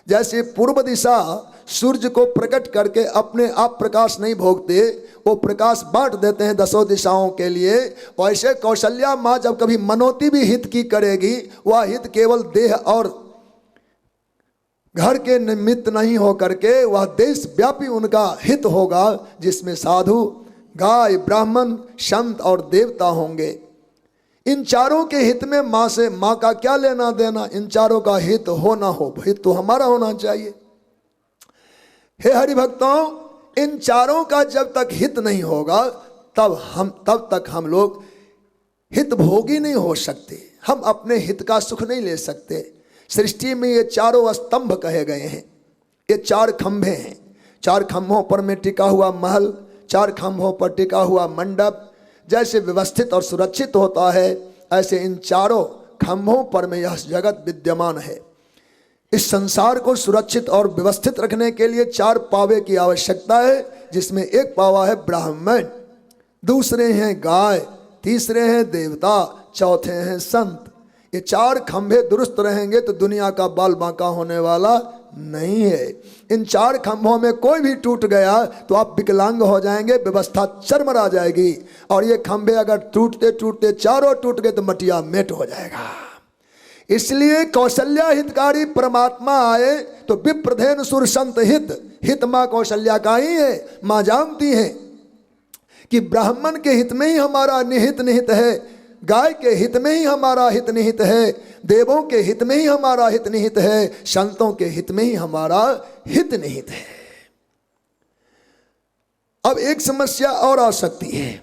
जैसे पूर्व दिशा सूर्य को प्रकट करके अपने आप प्रकाश नहीं भोगते, वो प्रकाश बांट देते हैं 10 दिशाओं के लिए। वैसे कौशल्या माँ जब कभी मनोती भी हित की करेगी, वह हित केवल देह और घर के निमित्त नहीं हो करके वह देश व्यापी उनका हित होगा, जिसमें साधु, गाय, ब्राह्मण, संत और देवता होंगे। इन चारों के हित में माँ से, माँ का क्या लेना देना? इन चारों का हित हो ना हो, हित तो हमारा होना चाहिए। हे हरि भक्तों, इन चारों का जब तक हित नहीं होगा तब तक हम लोग हित भोगी नहीं हो सकते, हम अपने हित का सुख नहीं ले सकते। सृष्टि में ये चारों स्तंभ कहे गए हैं, ये 4 खंभे हैं। 4 खंभों पर में टिका हुआ महल, 4 खंभों पर टिका हुआ मंडप जैसे व्यवस्थित और सुरक्षित होता है, ऐसे इन चारों खंभों पर में यह जगत विद्यमान है। इस संसार को सुरक्षित और व्यवस्थित रखने के लिए 4 पावे की आवश्यकता है, जिसमें एक पावा है ब्राह्मण, दूसरे हैं गाय, तीसरे हैं देवता, चौथे हैं संत। ये 4 खंभे दुरुस्त रहेंगे तो दुनिया का बाल बांका होने वाला नहीं है। इन 4 खंभों में कोई भी टूट गया तो आप विकलांग हो जाएंगे, व्यवस्था चरमरा जाएगी। और ये खंभे अगर टूटते टूटते चारों टूट गए तो मटिया मेट हो जाएगा। इसलिए कौशल्या हितकारी परमात्मा आए तो विप्रधेन सुर संत हित माँ कौशल्या का ही है। माँ जानती है कि ब्राह्मण के हित में ही हमारा निहित है, गाय के हित में ही हमारा हित निहित है, देवों के हित में ही हमारा हित निहित है, संतों के हित में ही हमारा हित निहित है। अब एक समस्या और आ सकती है,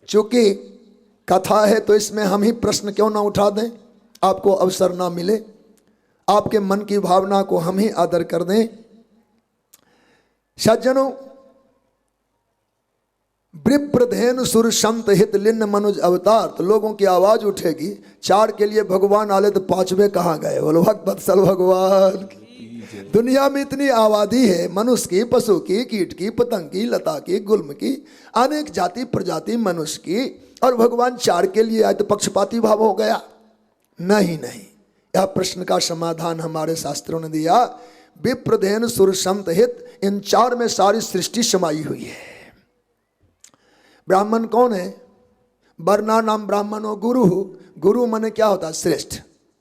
चूंकि कथा है तो इसमें हम ही प्रश्न क्यों ना उठा दें, आपको अवसर ना मिले, आपके मन की भावना को हम ही आदर कर दें। सज्जनों, विप्रधेनु सुर संत हित लिन्न मनुज अवतार, तो लोगों की आवाज उठेगी 4 के लिए भगवान आले तो 5वें कहाँ गए? बोलो भक्त वत्सल भगवान की। दुनिया में इतनी आबादी है, मनुष्य की, पशु की, कीट की, पतंग की, लता की, गुल्म की, अनेक जाति प्रजाति मनुष्य की, और भगवान चार के लिए आए तो पक्षपाती भाव हो गया? नहीं नहीं, यह प्रश्न का समाधान हमारे शास्त्रों ने दिया। विप्रधेन सुर संत हित, इन चार में सारी सृष्टि समाई हुई है। ब्राह्मण कौन है? वर्णा नाम ब्राह्मणो गुरु। गुरु माने क्या होता है? श्रेष्ठ।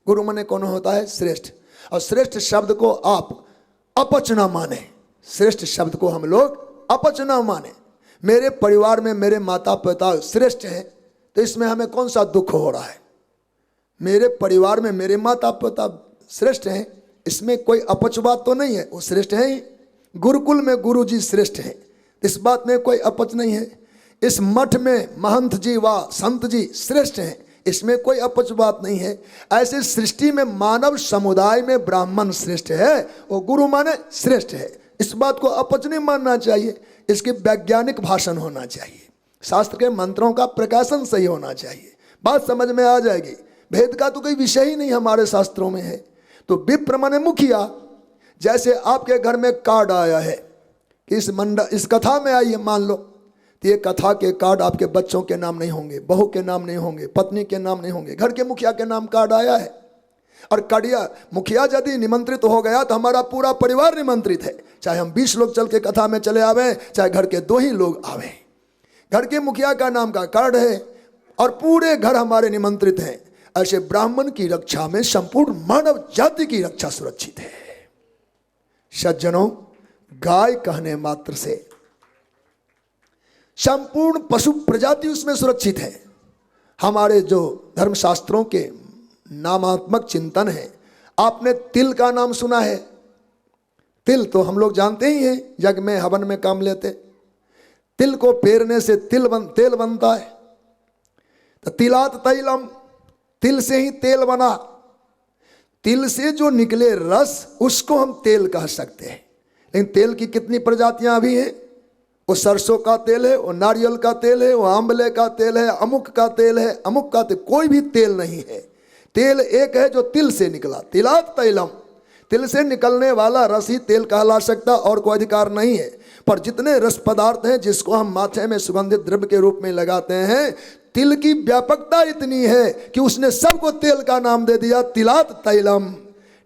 गुरु माने कौन होता है? श्रेष्ठ। और श्रेष्ठ शब्द को आप अपच न माने, श्रेष्ठ शब्द को हम लोग अपच न माने। मेरे परिवार में मेरे माता पिता श्रेष्ठ हैं, तो इसमें हमें कौन सा दुख हो रहा है? मेरे परिवार में मेरे माता पिता श्रेष्ठ हैं, इसमें कोई अपच बात तो नहीं है, वो श्रेष्ठ हैं ही। गुरुकुल में गुरु जी श्रेष्ठ हैं, इस बात में कोई अपच नहीं है। इस मठ में महंत जी व संत जी श्रेष्ठ हैं, इसमें कोई अपच बात नहीं है। ऐसे सृष्टि में मानव समुदाय में ब्राह्मण श्रेष्ठ है, वो गुरु माने श्रेष्ठ है, इस बात को अपच नहीं मानना चाहिए। इसके वैज्ञानिक भाषण होना चाहिए, शास्त्र के मंत्रों का प्रकाशन सही होना चाहिए, बात समझ में आ जाएगी। भेद का तो कोई विषय ही नहीं हमारे शास्त्रों में है। तो विप्र माने मुखिया। जैसे आपके घर में कार्ड आया है कि इस कथा में आई है, मान लो, तो ये कथा के कार्ड आपके बच्चों के नाम नहीं होंगे, बहू के नाम नहीं होंगे, पत्नी के नाम नहीं होंगे, घर के मुखिया के नाम कार्ड आया है। और कड़िया मुखिया यदि निमंत्रित हो गया तो हमारा पूरा परिवार निमंत्रित है, चाहे हम 20 लोग चल के कथा में चले आवे, चाहे घर के 2 ही लोग आवे। घर के मुखिया का नाम का कार्ड है और पूरे घर हमारे निमंत्रित हैं। ऐसे ब्राह्मण की रक्षा में संपूर्ण मानव जाति की रक्षा सुरक्षित है। सज्जनों, गाय कहने मात्र से संपूर्ण पशु प्रजाति उसमें सुरक्षित है। हमारे जो धर्मशास्त्रों के नामात्मक चिंतन है, आपने तिल का नाम सुना है? तिल तो हम लोग जानते ही हैं, यज्ञ में हवन में काम लेते। तिल को पेरने से तेल बनता है। तो तिलात तैलम, तिल से ही तेल बना। तिल से जो निकले रस, उसको हम तेल कह सकते हैं। लेकिन तेल की कितनी प्रजातियां अभी हैं? वो सरसों का तेल है, वो नारियल का तेल है, वो आंवले का तेल है, अमुक का तेल है, अमुक का तेल, कोई भी तेल नहीं है। तेल एक है जो तिल से निकला, तिलात तैलम। तिल से निकलने वाला रस ही तेल कहला सकता, और कोई अधिकार नहीं है। पर जितने रस पदार्थ हैं जिसको हम माथे में सुगंधित द्रव्य के रूप में लगाते हैं, तिल की व्यापकता इतनी है कि उसने सबको तेल का नाम दे दिया, तिलात तैलम।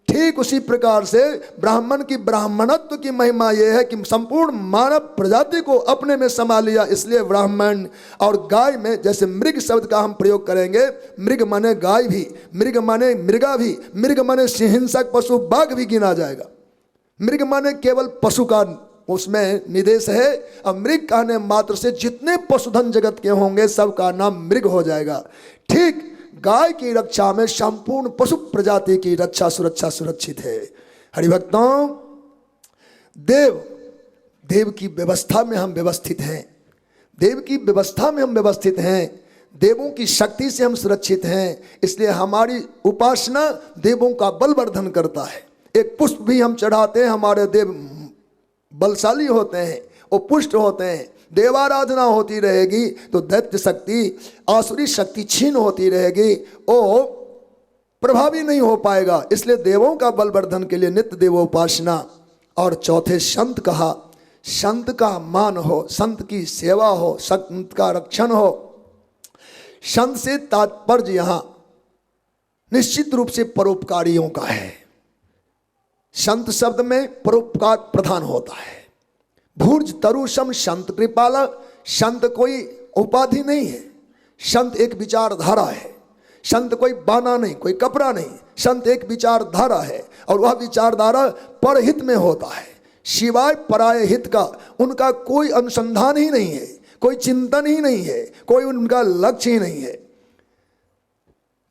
ठीक उसी प्रकार से ब्राह्मण की ब्राह्मणत्व की महिमा यह है कि संपूर्ण मानव प्रजाति को अपने में समा लिया। इसलिए ब्राह्मण और गाय में, जैसे मृग शब्द का हम प्रयोग करेंगे, मृग माने गाय भी, मृग माने मृगा भी, मृग माने हिंसक पशु बाघ भी गिना जाएगा। मृग माने केवल पशु का उसमें निदेश है, और मृग कहने मात्र से जितने पशुधन जगत के होंगे सबका नाम मृग हो जाएगा। ठीक गाय की रक्षा में संपूर्ण पशु प्रजाति की रक्षा सुरक्षा सुरक्षित है। हरिभक्तों, देव की व्यवस्था में हम व्यवस्थित हैं, देव की व्यवस्था में हम व्यवस्थित हैं, देवों की शक्ति से हम सुरक्षित हैं। इसलिए हमारी उपासना देवों का बलवर्धन करता है। एक पुष्प भी हम चढ़ाते हैं, हमारे देव बलशाली होते हैं, वो पुष्ट होते हैं। देवाराधना होती रहेगी तो दैत्य शक्ति, आसुरी शक्ति छीन होती रहेगी, वो प्रभावी नहीं हो पाएगा। इसलिए देवों का बलवर्धन के लिए नित्य देवोपासना। और चौथे संत कहा, संत का मान हो, संत की सेवा हो, संत का रक्षण हो। संत से तात्पर्य यहां निश्चित रूप से परोपकारियों का है। संत शब्द में परोपकार प्रधान होता है। भूर्ज तरुषम संत कृपाला, संत कोई उपाधि नहीं है, संत एक विचारधारा है। संत कोई बाना नहीं, कोई कपड़ा नहीं, संत एक विचारधारा है, और वह विचारधारा परहित में होता है। सिवाय पराय हित का उनका कोई अनुसंधान ही नहीं है, कोई चिंतन ही नहीं है, कोई उनका लक्ष्य ही नहीं है।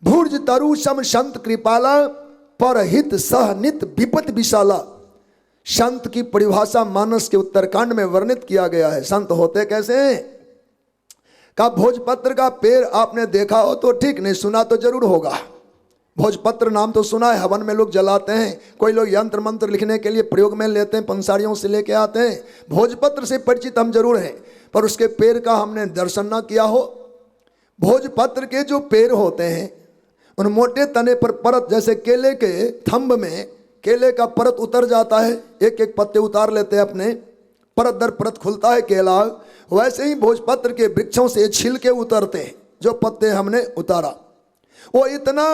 भूर्ज तरुषम संत कृपाला, परहित सह नित विपत विशाला। संत की परिभाषा मानस के उत्तरकांड में वर्णित किया गया है। संत होते कैसे हैं? का भोजपत्र का पेड़ आपने देखा हो तो ठीक, नहीं सुना तो जरूर होगा। भोजपत्र नाम तो सुना है, हवन में लोग जलाते हैं, कोई लोग यंत्र मंत्र लिखने के लिए प्रयोग में लेते हैं, पंसारियों से लेके आते हैं। भोजपत्र से परिचित हम जरूर हैं, पर उसके पेड़ का हमने दर्शन ना किया हो। भोजपत्र के जो पेड़ होते हैं, उन मोटे तने पर परत, जैसे केले के थंब में केले का परत उतर जाता है, एक एक पत्ते उतार लेते हैं अपने, परत दर परत खुलता है केला, वैसे ही भोजपत्र के वृक्षों से छिलके उतरते हैं। जो पत्ते हमने उतारा वो इतना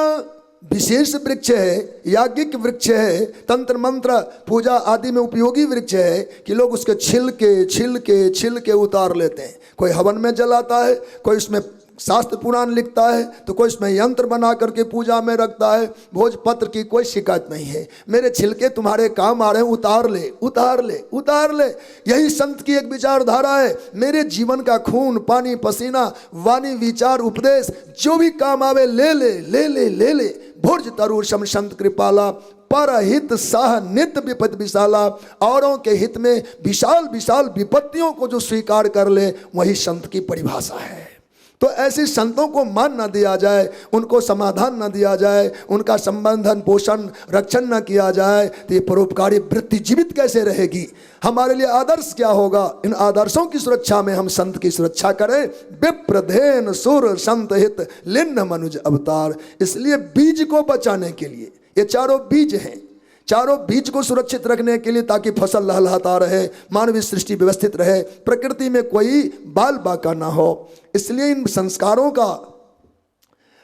विशेष वृक्ष है, याज्ञिक वृक्ष है, तंत्र मंत्र पूजा आदि में उपयोगी वृक्ष है कि लोग उसके छिलके छिलके छिलके उतार लेते हैं। कोई हवन में जलाता है, कोई उसमें शास्त्र पुराण लिखता है, तो कोई इसमें यंत्र बना करके पूजा में रखता है। भोजपत्र की कोई शिकायत नहीं है, मेरे छिलके तुम्हारे काम आ रहे हैं, उतार ले उतार ले उतार ले। यही संत की एक विचारधारा है। मेरे जीवन का खून पानी पसीना वाणी विचार उपदेश जो भी काम आवे ले ले ले ले ले ले। भुर्ज तरु शम संत कृपाला, परहित साह नित्य विपद विशाला। औरों के हित में विशाल विशाल विपत्तियों को जो स्वीकार कर ले वही संत की परिभाषा है। तो ऐसे संतों को मान न दिया जाए, उनको समाधान न दिया जाए, उनका संबंधन पोषण रक्षण न किया जाए तो ये परोपकारी वृत्ति जीवित कैसे रहेगी? हमारे लिए आदर्श क्या होगा? इन आदर्शों की सुरक्षा में हम संत की सुरक्षा करें। विप्रधेन सुर संत हित लिन्न मनुज अवतार। इसलिए बीज को बचाने के लिए ये चारों बीज हैं, चारों बीज को सुरक्षित रखने के लिए, ताकि फसल लहलहाता रहे, मानवीय सृष्टि व्यवस्थित रहे, प्रकृति में कोई बाल बाका ना हो। इसलिए इन संस्कारों का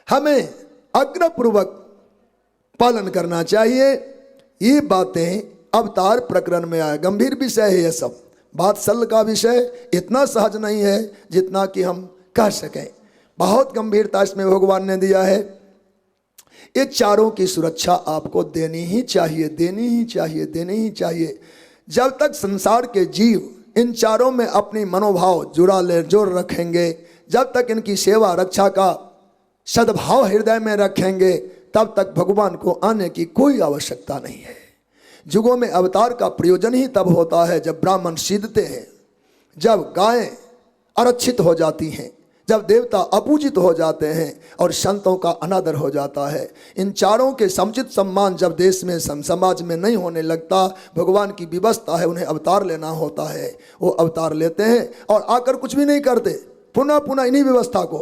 हमें आग्रहपूर्वक पालन करना चाहिए। ये बातें अवतार प्रकरण में आए, गंभीर विषय है ये सब। वात्सल्य का विषय इतना सहज नहीं है जितना कि हम कह सकें। बहुत गंभीरता इसमें भगवान ने दिया है। ये चारों की सुरक्षा आपको देनी ही चाहिए, देनी ही चाहिए, देनी ही चाहिए। जब तक संसार के जीव इन चारों में अपनी मनोभाव जोड़ रखेंगे, जब तक इनकी सेवा रक्षा का सद्भाव हृदय में रखेंगे, तब तक भगवान को आने की कोई आवश्यकता नहीं है। युगों में अवतार का प्रयोजन ही तब होता है जब ब्राह्मण सीधते हैं, जब गायें आरक्षित हो जाती हैं, जब देवता अपूजित हो जाते हैं और संतों का अनादर हो जाता है। इन चारों के समुचित सम्मान जब देश में समाज में नहीं होने लगता, भगवान की व्यवस्था है, उन्हें अवतार लेना होता है। वो अवतार लेते हैं और आकर कुछ भी नहीं करते, पुनः पुनः इन्हीं व्यवस्था को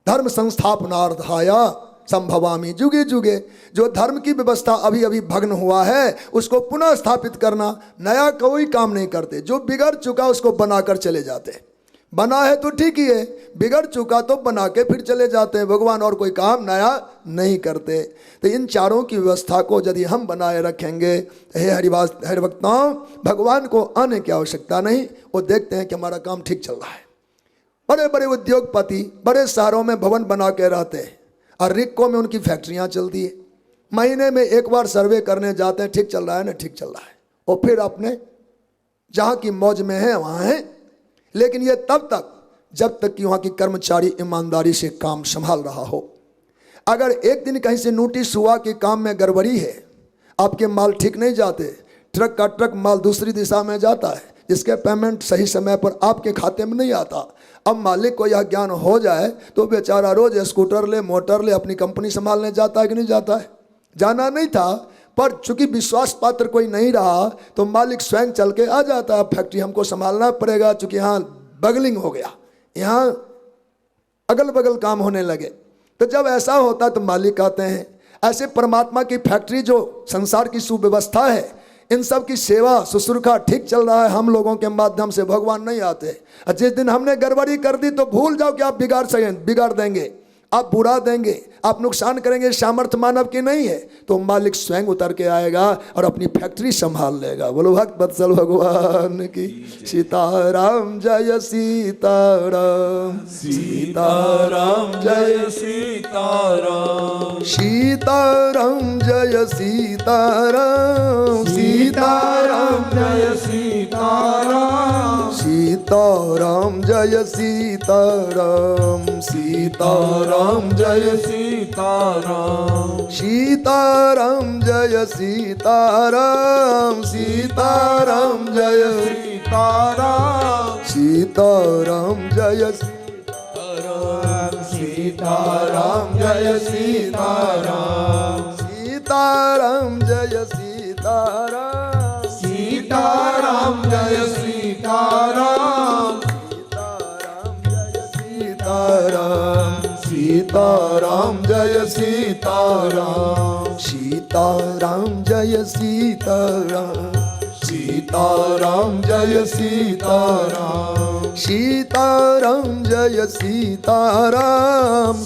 धर्म संस्थापनार्थाया संभवामी जुगे जुगे। जो धर्म की व्यवस्था अभी अभी भग्न हुआ है उसको पुनः स्थापित करना, नया कोई काम नहीं करते। जो बिगड़ चुका उसको बनाकर चले जाते। बना है तो ठीक ही है, बिगड़ चुका तो बना के फिर चले जाते हैं। भगवान और कोई काम नया नहीं करते। तो इन चारों की व्यवस्था को यदि हम बनाए रखेंगे, हे हरिभक्तों, भगवान को आने की आवश्यकता नहीं। वो देखते हैं कि हमारा काम ठीक चल रहा है। बड़े बड़े उद्योगपति बड़े शहरों में भवन बना के रहते हैं और रिक्कों में उनकी फैक्ट्रियां चलती है। महीने में एक बार सर्वे करने जाते हैं, ठीक चल रहा है ना, ठीक चल रहा है। और फिर अपने जहाँ की मौज में है वहाँ है। लेकिन ये तब तक जब तक कि वहाँ की कर्मचारी ईमानदारी से काम संभाल रहा हो। अगर एक दिन कहीं से नोटिस हुआ कि काम में गड़बड़ी है, आपके माल ठीक नहीं जाते, ट्रक का ट्रक माल दूसरी दिशा में जाता है, जिसके पेमेंट सही समय पर आपके खाते में नहीं आता, अब मालिक को यह ज्ञान हो जाए तो बेचारा रोज स्कूटर ले मोटर ले अपनी कंपनी संभालने जाता है कि नहीं जाता है? जाना नहीं था, पर चूंकि विश्वास पात्र कोई नहीं रहा तो मालिक स्वयं चल के आ जाता है। फैक्ट्री हमको संभालना पड़ेगा, चूंकि यहाँ बगलिंग हो गया, यहाँ अगल बगल काम होने लगे। तो जब ऐसा होता तो मालिक आते हैं। ऐसे परमात्मा की फैक्ट्री जो संसार की सुव्यवस्था है, इन सब की सेवा शुश्रूषा ठीक चल रहा है, हम लोगों के माध्यम से भगवान नहीं आते। जिस दिन हमने गड़बड़ी कर दी तो भूल जाओ कि आप बिगाड़ देंगे, आप बुरा देंगे, आप नुकसान करेंगे, सामर्थ्य मानव की नहीं है। तो मालिक स्वयं उतर के आएगा और अपनी फैक्ट्री संभाल लेगा। बोलो भक्त वत्सल भगवान की सीताराम जय सीताराम, सीताराम जय सीताराम, सीताराम जय सीताराम, सीताराम जय सीताराम, सीताराम जय सीताराम, सीताराम जय सीताराम, सीताराम जय सीताराम, सीताराम जय सीताराम, सीताराम जय सीताराम जय सीताराम, सीताराम जय सीताराम, सीताराम जय सीताराम, सीताराम सीताराम जय सीताराम, सीताराम सीताराम जय सीताराम सीताराम जय सीताराम सीताराम जय सीताराम